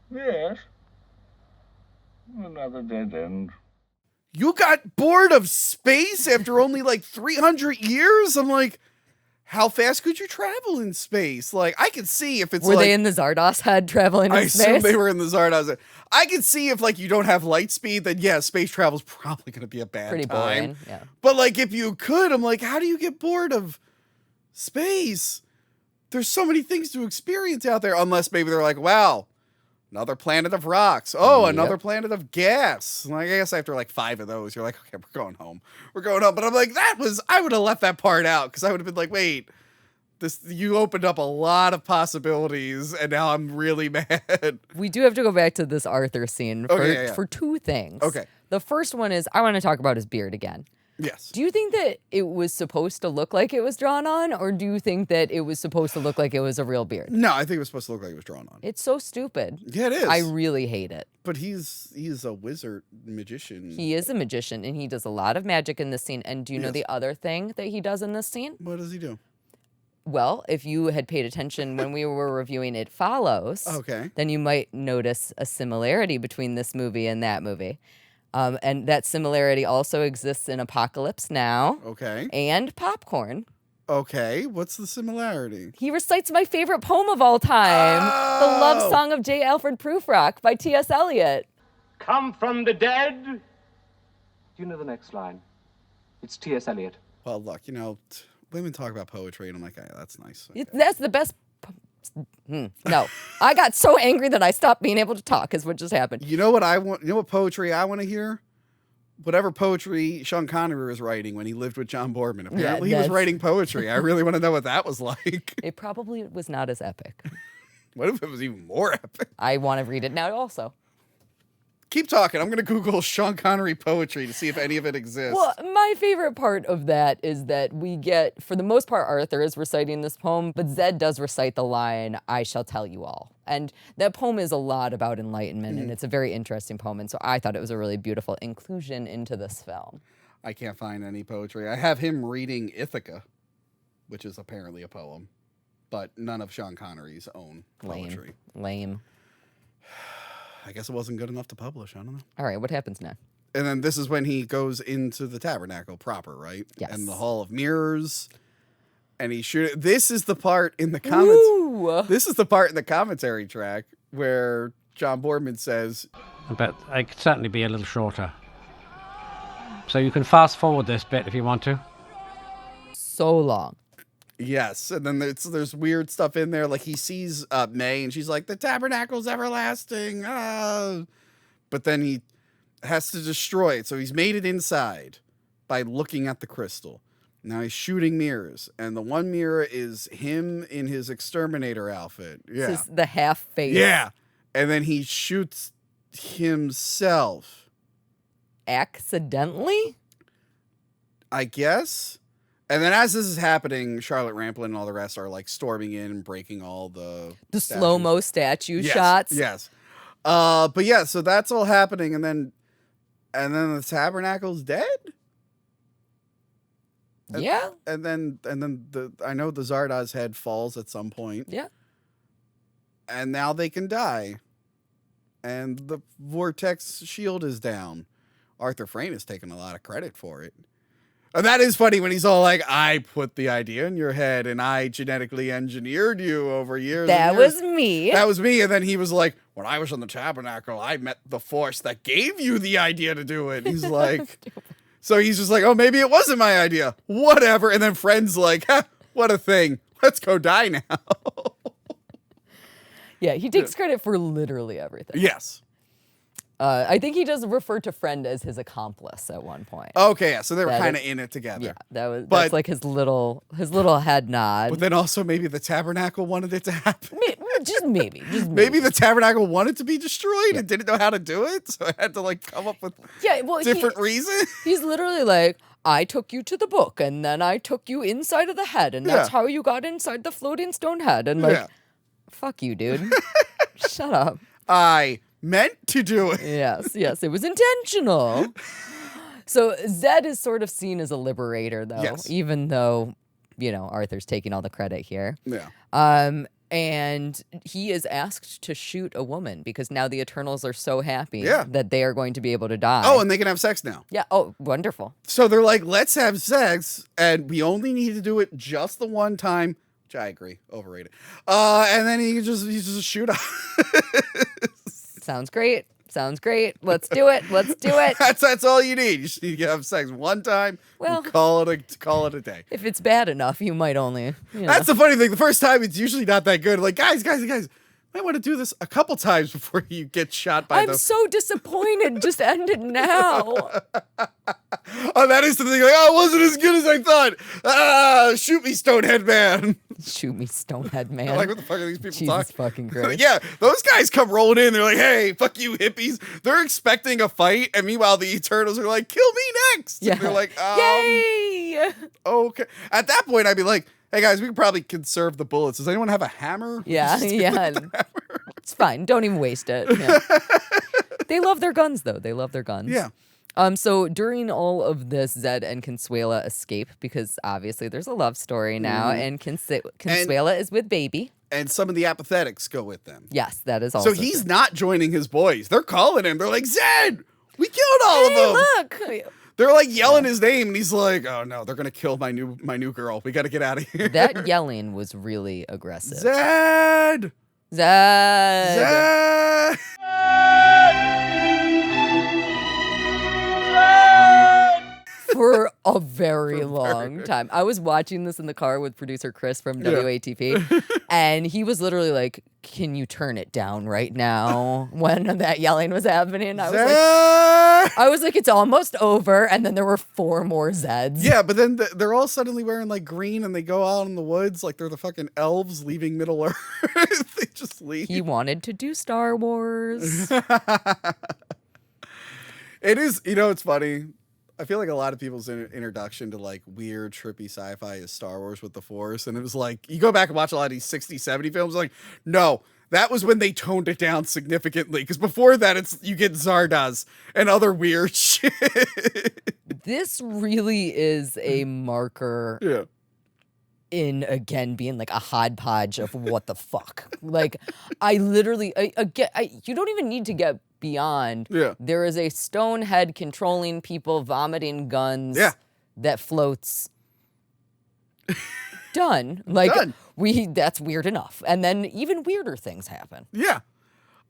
Yes. Another dead end. You got bored of space after only like 300 years? I'm like, how fast could you travel in space? Like, I could see if it's Were they in the Zardoz head traveling in space? I assume they were in the Zardoz. I could see if like you don't have light speed, then yeah, space travel's probably going to be a bad Pretty time. boring, yeah. But like if you could, I'm like, how do you get bored of space? There's so many things to experience out there. Unless maybe they're like, wow, another planet of rocks. Oh, another planet of gas. Like, I guess after like 5 of those, you're like, okay, we're going home. We're going home. But I'm like, I would have left that part out because I would have been like, wait, you opened up a lot of possibilities and now I'm really mad. We do have to go back to this Arthur scene for 2 things. Okay. The first one is I want to talk about his beard again. Yes. Do you think that it was supposed to look like it was drawn on, or do you think that it was supposed to look like it was a real beard? No, I think it was supposed to look like it was drawn on. It's so stupid. Yeah, it is. I really hate it. But he's a wizard magician. He is a magician, and he does a lot of magic in this scene. And do you know the other thing that he does in this scene? What does he do? Well, if you had paid attention when we were reviewing It Follows, then you might notice a similarity between this movie and that movie. And that similarity also exists in Apocalypse Now. Okay. And Popcorn. Okay. What's the similarity? He recites my favorite poem of all time, The Love Song of J. Alfred Prufrock by T.S. Eliot. Come from the dead. Do you know the next line? It's T.S. Eliot. Well, look, women talk about poetry, and I'm like, that's nice. Okay. That's the best. No, I got so angry that I stopped being able to talk. Is what just happened. You know what I want? You know what poetry I want to hear? Whatever poetry Sean Connery was writing when he lived with John Borman. Apparently, he was writing poetry. I really want to know what that was like. It probably was not as epic. What if it was even more epic? I want to read it now, also. keep talking. I'm gonna Google Sean Connery poetry to see if any of it exists. Well, my favorite part of that is that we get, for the most part, Arthur is reciting this poem, but Zed does recite the line, "I shall tell you all." And that poem is a lot about enlightenment, and it's a very interesting poem. And so I thought it was a really beautiful inclusion into this film. I can't find any poetry. I have him reading Ithaca, which is apparently a poem, but none of Sean Connery's own poetry. Lame. I guess it wasn't good enough to publish. I don't know. All right, what happens now? And then this is when he goes into the Tabernacle proper, right? Yes. And the Hall of Mirrors. And he shoot. This is the part in the comments. Ooh. This is the part in the commentary track where John Borman says, But it could certainly be a little shorter. So you can fast forward this bit if you want to. So long. yes. And then there's weird stuff in there. Like he sees May and she's like, the Tabernacle's everlasting. But then he has to destroy it. So he's made it inside by looking at the crystal. Now he's shooting mirrors. And the one mirror is him in his exterminator outfit. Yeah. This is the half face. Yeah. And then he shoots himself. Accidentally? I guess. And then as this is happening, Charlotte Rampling and all the rest are like storming in and breaking all the slow-mo statue yes, shots. Yes. But yeah, so that's all happening, and then the Tabernacle's dead? Yeah. And then I know the Zardoz head falls at some point. Yeah. And now they can die. And the vortex shield is down. Arthur Frayne has taken a lot of credit for it. And that is funny when he's all like, I put the idea in your head and I genetically engineered you over years. That was me. That was me. And then he was like, when I was on the Tabernacle, I met the force that gave you the idea to do it. He's like, so he's just like, oh, maybe it wasn't my idea. Whatever. And then Friend's like, what a thing. Let's go die now. Yeah, he takes credit for literally everything. Yes. I think he does refer to Friend as his accomplice at one point. Okay, yeah, so they were That kind of is- in it together. Yeah, that's But- like his little head nod. But then also maybe the Tabernacle wanted it to happen. Just maybe. Maybe the Tabernacle wanted to be destroyed and didn't know how to do it, so I had to like come up with different reasons. He's literally like, I took you to the book, and then I took you inside of the head, and that's Yeah. how you got inside the floating stone head. And like, Yeah. fuck you, dude. Shut up. I meant to do it. Yes, it was intentional. So Zed is sort of seen as a liberator, though, Yes. even though, Arthur's taking all the credit here. Yeah. And he is asked to shoot a woman because now the Eternals are so happy Yeah. that they are going to be able to die. Oh, and they can have sex now. Yeah. Oh, wonderful. So they're like, let's have sex, and we only need to do it just the one time. Which I agree, overrated. And then he just shoot up. Sounds great. Let's do it. That's all you need. You just need to have sex one time. Well- and call it a day. If it's bad enough, you might only. That's the funny thing. The first time, it's usually not that good. Like, guys, might want to do this a couple times before you get shot by I'm so disappointed. Just end it now. Oh, that is the thing. Like, oh, it wasn't as good as I thought. Shoot me, Stonehead Man. Shoot me, Stonehead Man. Like, what the fuck are these people Jesus talking? fucking Christ. Yeah, those guys come rolling in. They're like, hey, fuck you, hippies. They're expecting a fight. And meanwhile, the Eternals are like, kill me next. Yeah. And they're like, Yay! okay. At that point, I'd be like, hey, guys, we could probably conserve the bullets. Does anyone have a hammer? Yeah. It's fine. Don't even waste it. Yeah. They love their guns, though. Yeah. So during all of this, Zed and Consuela escape because obviously there's a love story now, and Consuela is with Baby. And some of the apathetics go with them. Yes, that is also So he's true. not joining his boys. They're calling him. They're like, Zed, we killed all of them. Look. They're like yelling his name, and he's like, "Oh no, they're gonna kill my new girl. We got to get out of here." That yelling was really aggressive. Zed, Zed. Zed. For a very long time. I was watching this in the car with producer Chris from WATP, and he was literally like, can you turn it down right now when that yelling was happening? I was like, it's almost over, and then there were 4 more Zeds. Yeah, but then they're all suddenly wearing like green, and they go out in the woods like they're the fucking elves leaving Middle Earth. They just leave. He wanted to do Star Wars. It is, you know, it's funny. I feel like a lot of people's introduction to like weird, trippy sci-fi is Star Wars with the Force. And it was like, you go back and watch a lot of these 60s, 70s films, like, no, that was when they toned it down significantly. Because before that, you get Zardoz and other weird shit. This really is a marker. Yeah. In again being like a hodgepodge of what the fuck. Like, I literally, you don't even need to get beyond. Yeah. There is a stone head controlling people, vomiting guns. Yeah. That floats. Done. Like, Done. That's weird enough. And then even weirder things happen. Yeah.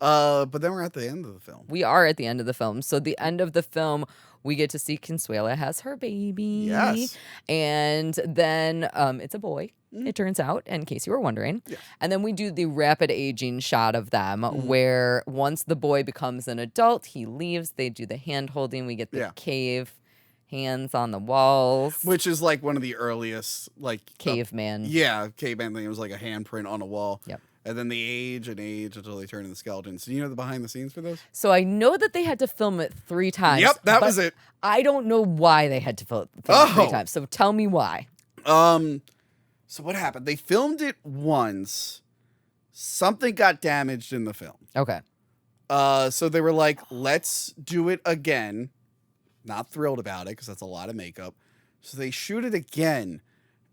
But then we're at the end of the film. We are at the end of the film. So the end of the film, we get to see Consuela has her baby. Yes. And then it's a boy, it turns out, in case you were wondering. Yeah. And then we do the rapid aging shot of them where once the boy becomes an adult, he leaves. They do the hand holding. We get the cave hands on the walls. Which is like one of the earliest, like... Caveman. Caveman thing. It was like a handprint on a wall. Yep. And then they age until they turn into skeletons. Do you know the behind the scenes for this? So I know that they had to film it 3 times. Yep, that was it. I don't know why they had to film it 3 times. So tell me why. So what happened? They filmed it once. Something got damaged in the film. Okay. So they were like, let's do it again. Not thrilled about it because that's a lot of makeup. So they shoot it again.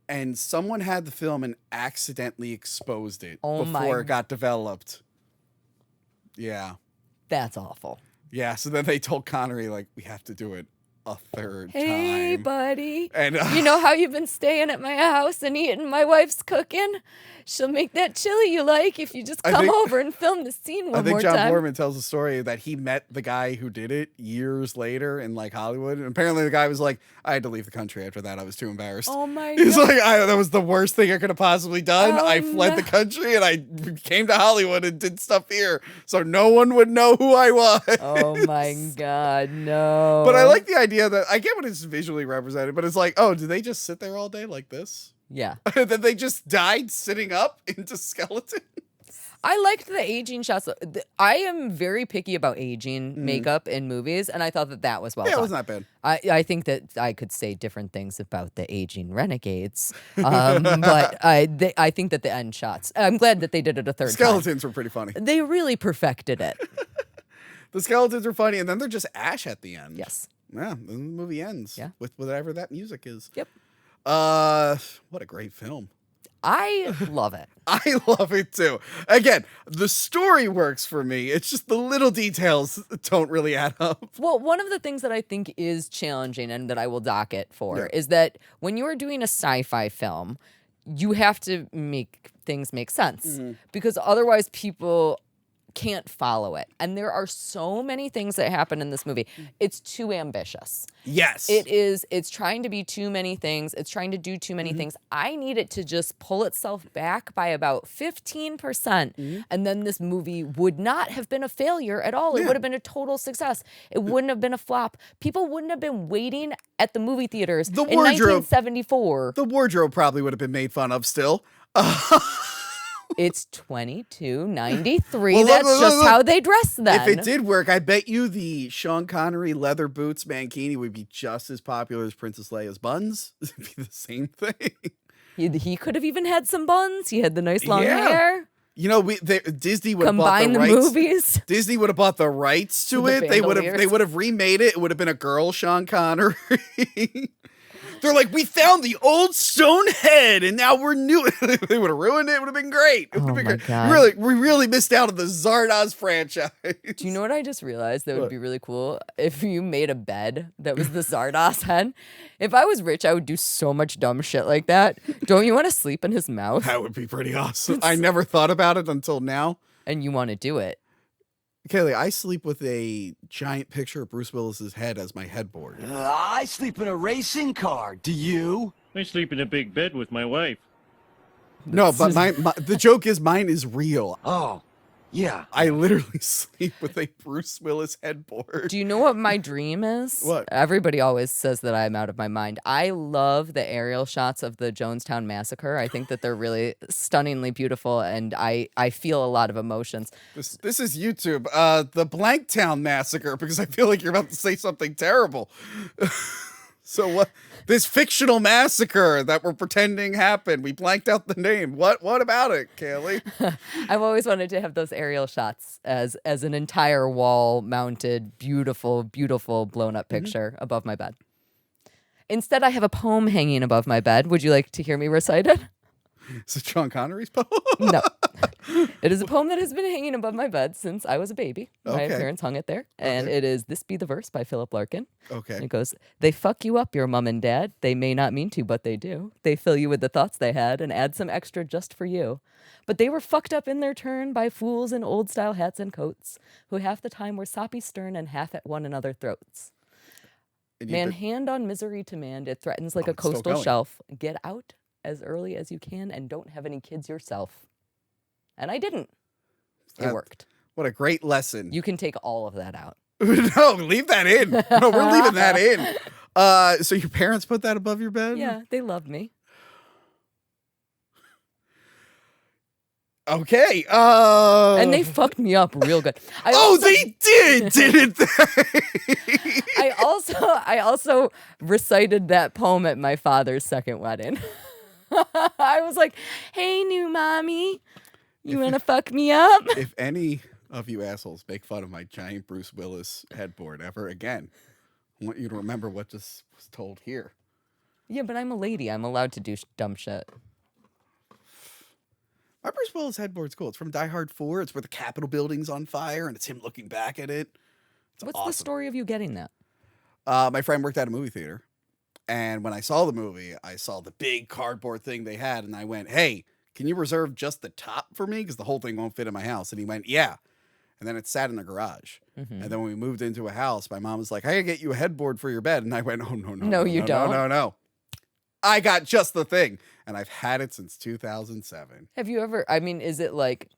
And someone had the film and accidentally exposed it before it got developed. Yeah. That's awful. Yeah. So then they told Connery, like, we have to do it a third time. Hey, buddy. And you know how you've been staying at my house and eating my wife's cooking? She'll make that chili you like if you just come over and film the scene one more time. I think John Borman tells the story that he met the guy who did it years later in like Hollywood. And apparently the guy was like, I had to leave the country after that. I was too embarrassed. Oh my He's God. like, that was the worst thing I could have possibly done. Oh, I fled the country and I came to Hollywood and did stuff here. So no one would know who I was. Oh my God, no. But I like the idea that I get what it's visually represented, but it's like, oh, do they just sit there all day like this? Yeah. That they just died sitting up into skeleton? I liked the aging shots. I am very picky about aging makeup in movies, and I thought that was well done. Yeah, it was not bad. I think that I could say different things about the aging renegades, but I think that the end shots, I'm glad that they did it a third time. Skeletons were pretty funny. They really perfected it. The skeletons are funny, and then they're just ash at the end. Yes. Yeah, then the movie ends with whatever that music is. Yep. What a great film. I love it. I love it too. Again, the story works for me. It's just the little details don't really add up. Well, one of the things that I think is challenging and that I will dock it for is that when you are doing a sci-fi film, you have to make things make sense because otherwise people can't follow it. And there are so many things that happen in this movie. It's too ambitious. Yes. It's trying to be too many things. It's trying to do too many things. I need it to just pull itself back by about 15%. And then this movie would not have been a failure at all. It would have been a total success. It wouldn't have been a flop. People wouldn't have been waiting at the movie theaters in 1974. The wardrobe probably would have been made fun of still. It's 2293. Well, that's just how they dress then. If it did work, I bet you the Sean Connery leather boots mankini would be just as popular as Princess Leia's buns. It'd be the same thing. He could have even had some buns. He had the nice long hair. You know, Disney would have bought Combine the the rights. movies. Disney would have bought the rights to it. They would have remade it. It would have been a girl Sean Connery. They're like, we found the old stone head, and now we're new. They would have ruined it. It would have been great. It would have been great. God. We really missed out on the Zardoz franchise. Do you know what I just realized that would be really cool? If you made a bed that was the Zardoz head. If I was rich, I would do so much dumb shit like that. Don't you want to sleep in his mouth? That would be pretty awesome. I never thought about it until now. And you want to do it. Kaylee, I sleep with a giant picture of Bruce Willis's head as my headboard. I sleep in a racing car. Do you? I sleep in a big bed with my wife. No, but the joke is mine is real. Oh, Yeah. I literally sleep with a Bruce Willis headboard. Do you know what my dream is? What? Everybody always says that I'm out of my mind. I love the aerial shots of the Jonestown Massacre. I think that they're really stunningly beautiful, and I feel a lot of emotions. This is YouTube. The Blanktown Massacre, because I feel like you're about to say something terrible. So what? This fictional massacre that we're pretending happened. We blanked out the name. What about it, Kaylee? I've always wanted to have those aerial shots as an entire wall mounted, beautiful, beautiful blown up picture above my bed. Instead, I have a poem hanging above my bed. Would you like to hear me recite it? Is it Sean Connery's poem? No. It is a poem that has been hanging above my bed since I was a baby. My Okay. parents hung it there. And it is This Be the Verse by Philip Larkin. Okay. And it goes, they fuck you up, your mom and dad. They may not mean to, but they do. They fill you with the thoughts they had and add some extra just for you. But they were fucked up in their turn by fools in old-style hats and coats, who half the time were soppy stern and half at one another throats. Man, hand on misery to man, it threatens like a it's still coastal going. shelf. Get out as early as you can and don't have any kids yourself. And I didn't. It worked. What a great lesson. You can take all of that out. No, leave that in. No, we're leaving that in. So your parents put that above your bed? Yeah, they loved me. Okay. And they fucked me up real good. They did, didn't they? I also recited that poem at my father's second wedding. I was like, hey, new mommy, you want to fuck me up? If any of you assholes make fun of my giant Bruce Willis headboard ever again, I want you to remember what just was told here. Yeah, but I'm a lady. I'm allowed to do dumb shit. My Bruce Willis headboard's cool. It's from Die Hard 4. It's where the Capitol building's on fire, and it's him looking back at it. It's What's awesome. the story of you getting that? My friend worked at a movie theater, and when I saw the movie, I saw the big cardboard thing they had, and I went, hey, can you reserve just the top for me? Because the whole thing won't fit in my house. And he went, yeah. And then it sat in the garage. Mm-hmm. And then when we moved into a house, my mom was like, I gotta get you a headboard for your bed. And I went, oh, no. No, you don't. No. I got just the thing. And I've had it since 2007. Have you ever, is it like,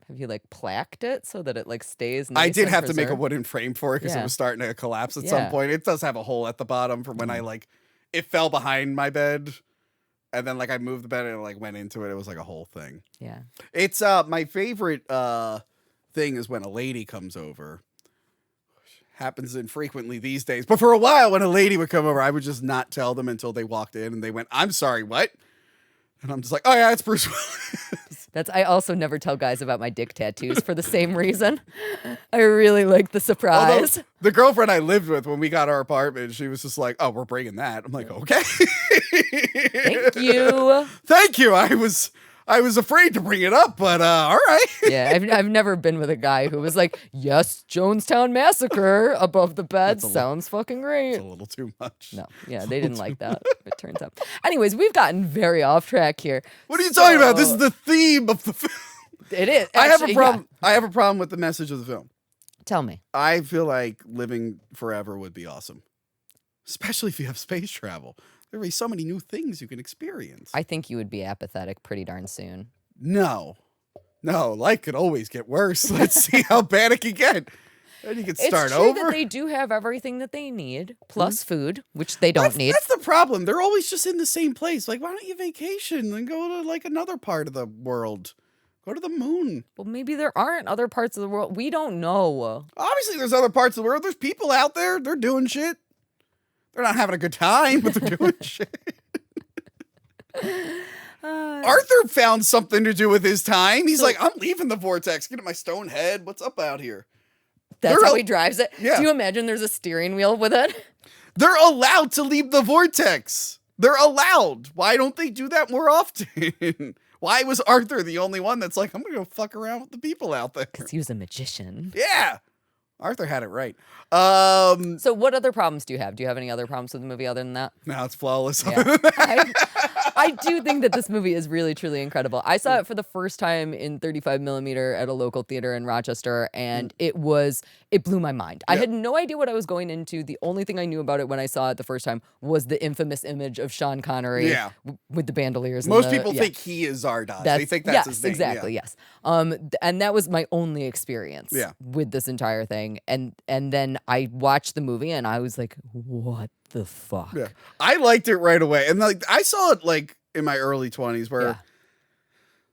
have you like plaqued it so that it like stays nice I did and have to make a preserved? wooden frame for it because it Yeah. was starting to collapse at Yeah. some point. It does have a hole at the bottom from when I it fell behind my bed. And then I moved the bed and it went into it. It was like a whole thing. Yeah. It's my favorite thing is when a lady comes over. Happens infrequently these days. But for a while when a lady would come over, I would just not tell them until they walked in and they went, I'm sorry, what? And I'm just like, oh yeah, it's Bruce Willis. I also never tell guys about my dick tattoos for the same reason. I really like the surprise. Although, the girlfriend I lived with when we got our apartment, she was just like, oh, we're bringing that. I'm like, okay. Thank you. Thank you. I was afraid to bring it up, but all right. Yeah, I've never been with a guy who was like, yes, Jonestown Massacre above the bed. Sounds fucking great. It's a little too much. No, yeah, they didn't like that, it turns out. Anyways, we've gotten very off track here. What are you talking about? This is the theme of the film. It is. I have a actually, problem. I have a problem with the message of the film. Tell me. I feel like living forever would be awesome, especially if you have space travel. There would be so many new things you can experience. I think you would be apathetic pretty darn soon. No, life could always get worse. Let's see how bad it can get. Then you can start it's true over. That they do have everything that they need, plus food, which they don't need. That's the problem. They're always just in the same place. Like, why don't you vacation and go to another part of the world? Go to the moon. Well, maybe there aren't other parts of the world. We don't know. Obviously, there's other parts of the world. There's people out there. They're doing shit. They're not having a good time, but they're doing shit. Arthur found something to do with his time. He's like, I'm leaving the vortex. Get at my stone head. What's up out here? That's how he drives it? Yeah. Do you imagine there's a steering wheel with it? They're allowed to leave the vortex. They're allowed. Why don't they do that more often? Why was Arthur the only one that's like, I'm going to go fuck around with the people out there? Because he was a magician. Yeah. Arthur had it right. So what other problems do you have? Do you have any other problems with the movie other than that? No, it's flawless. Yeah. I do think that this movie is really, truly incredible. I saw it for the first time in 35 millimeter at a local theater in Rochester, and it blew my mind. I had no idea what I was going into. The only thing I knew about it when I saw it the first time was the infamous image of Sean Connery with the bandoliers. Most people think he is Zardoz. They think that's his name. Exactly, yes. And that was my only experience with this entire thing. And then I watched the movie, and I was like, what the fuck? Yeah. I liked it right away. And like I saw it like in my early 20s where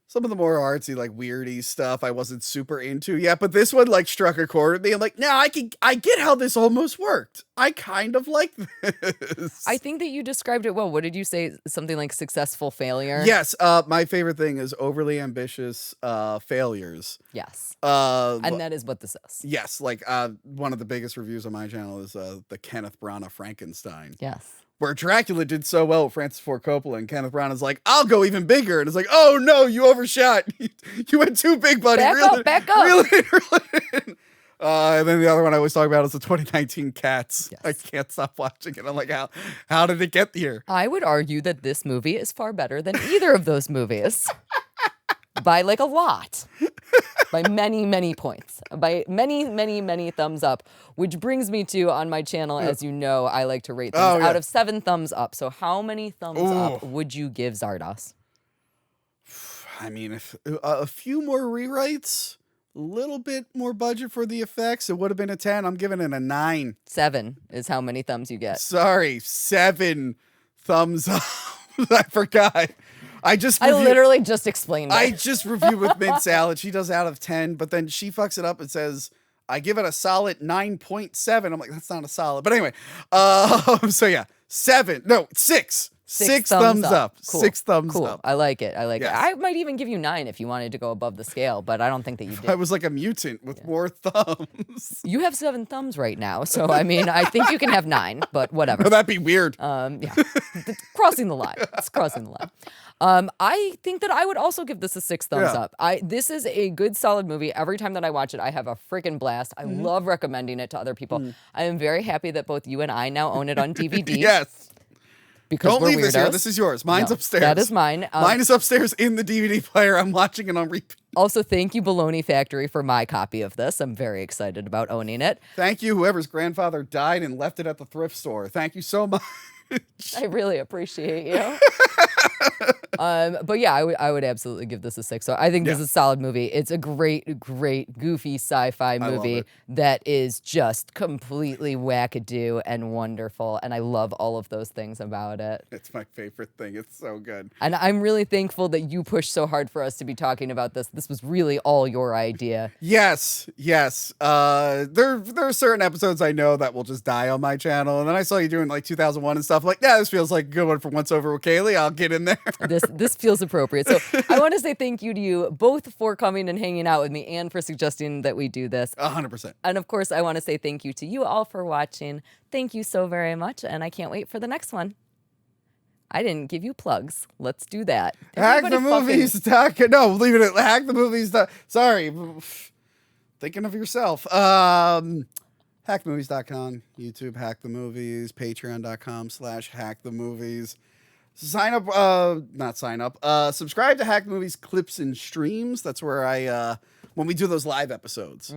some of the more artsy, like weirdy stuff I wasn't super into yet, but this one like struck a chord with me. I'm like, now I get how this almost worked. I kind of like this. I think that you described it well. What did you say? Something like successful failure? Yes. My favorite thing is overly ambitious failures. Yes. And that is what this is. Yes. Like one of the biggest reviews on my channel is the Kenneth Branagh Frankenstein. Yes. Where Dracula did so well with Francis Ford Coppola, and Kenneth Branagh is like, I'll go even bigger. And it's like, oh no, you overshot. You went too big, buddy. Back up. Reel in. And then the other one I always talk about is the 2019 Cats. Yes. I can't stop watching it. I'm like, how did it get here? I would argue that this movie is far better than either of those movies. By like a lot. By many, many points. By many, many, many thumbs up. Which brings me to, on my channel, as you know, I like to rate things out of 7 thumbs up. So how many thumbs up would you give Zardoz? I mean, if a few more rewrites, a little bit more budget for the effects, it would have been a 10. I'm giving it a 9. 7 is how many thumbs you get. Sorry, 7 thumbs up. I forgot. I literally just explained it. I just reviewed with Mint Salad. She does out of 10, but then she fucks it up and says, I give it a solid 9.7. I'm like, that's not a solid. But anyway, so yeah, 6. 6 thumbs up. Cool. 6 thumbs up. I like it. Yes. I might even give you 9 if you wanted to go above the scale, but I don't think that you did. I was like a mutant with more thumbs. You have 7 thumbs right now, so I mean, I think you can have 9, but whatever. No, that'd be weird. Yeah, it's crossing the line. It's crossing the line. I think that I would also give this a 6 thumbs up. This is a good, solid movie. Every time that I watch it, I have a freaking blast. I love recommending it to other people. I am very happy that both you and I now own it on DVD. Yes. Because don't leave this here. This is yours. Mine's upstairs. That is mine. Mine is upstairs in the DVD player. I'm watching it on repeat. Also, thank you, Baloney Factory, for my copy of this. I'm very excited about owning it. Thank you, whoever's grandfather died and left it at the thrift store. Thank you so much. I really appreciate you. But yeah, I would absolutely give this a 6. So I think this is a solid movie. It's a great, great, goofy sci-fi movie that is just completely wackadoo and wonderful. And I love all of those things about it. It's my favorite thing. It's so good. And I'm really thankful that you pushed so hard for us to be talking about this. This was really all your idea. Yes. There are certain episodes I know that will just die on my channel. And then I saw you doing like 2001 and stuff. I'm like, yeah, this feels like a good one for Once Over with Kaylee. I'll get in there. This feels appropriate. So I want to say thank you to you both for coming and hanging out with me and for suggesting that we do this. 100%. And of course, I want to say thank you to you all for watching. Thank you so very much. And I can't wait for the next one. I didn't give you plugs. Let's do that. Hack the movies. No, leave it at hack the movies. Sorry. Thinking of yourself. Hackthemovies.com, YouTube, Hack the Movies, patreon.com/hackthemovies. Subscribe to Hack the Movies clips and streams. That's where I, when we do those live episodes,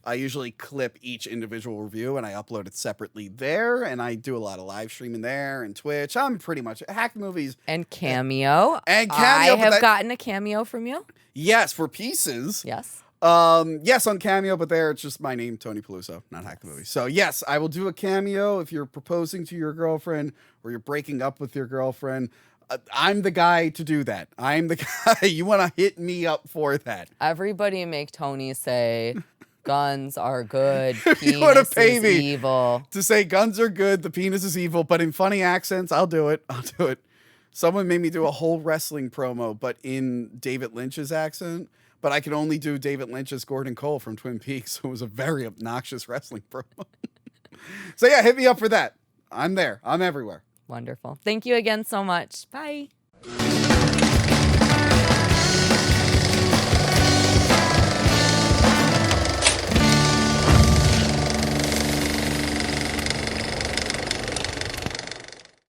I usually clip each individual review and I upload it separately there. And I do a lot of live streaming there and Twitch. I'm pretty much Hack the Movies. And Cameo. I have gotten a cameo from you. Yes, for pieces. Yes. Yes, on Cameo, but there it's just my name, Tony Peluso, not Hack the Movie. So yes, I will do a cameo if you're proposing to your girlfriend or you're breaking up with your girlfriend. I'm the guy to do that. I'm the guy. You want to hit me up for that. Everybody make Tony say guns are good, you want to pay is me evil. To say guns are good, the penis is evil, but in funny accents, I'll do it. Someone made me do a whole wrestling promo, but in David Lynch's accent. But I could only do David Lynch's Gordon Cole from Twin Peaks. So it was a very obnoxious wrestling promo. So yeah, hit me up for that. I'm there. I'm everywhere. Wonderful. Thank you again so much. Bye.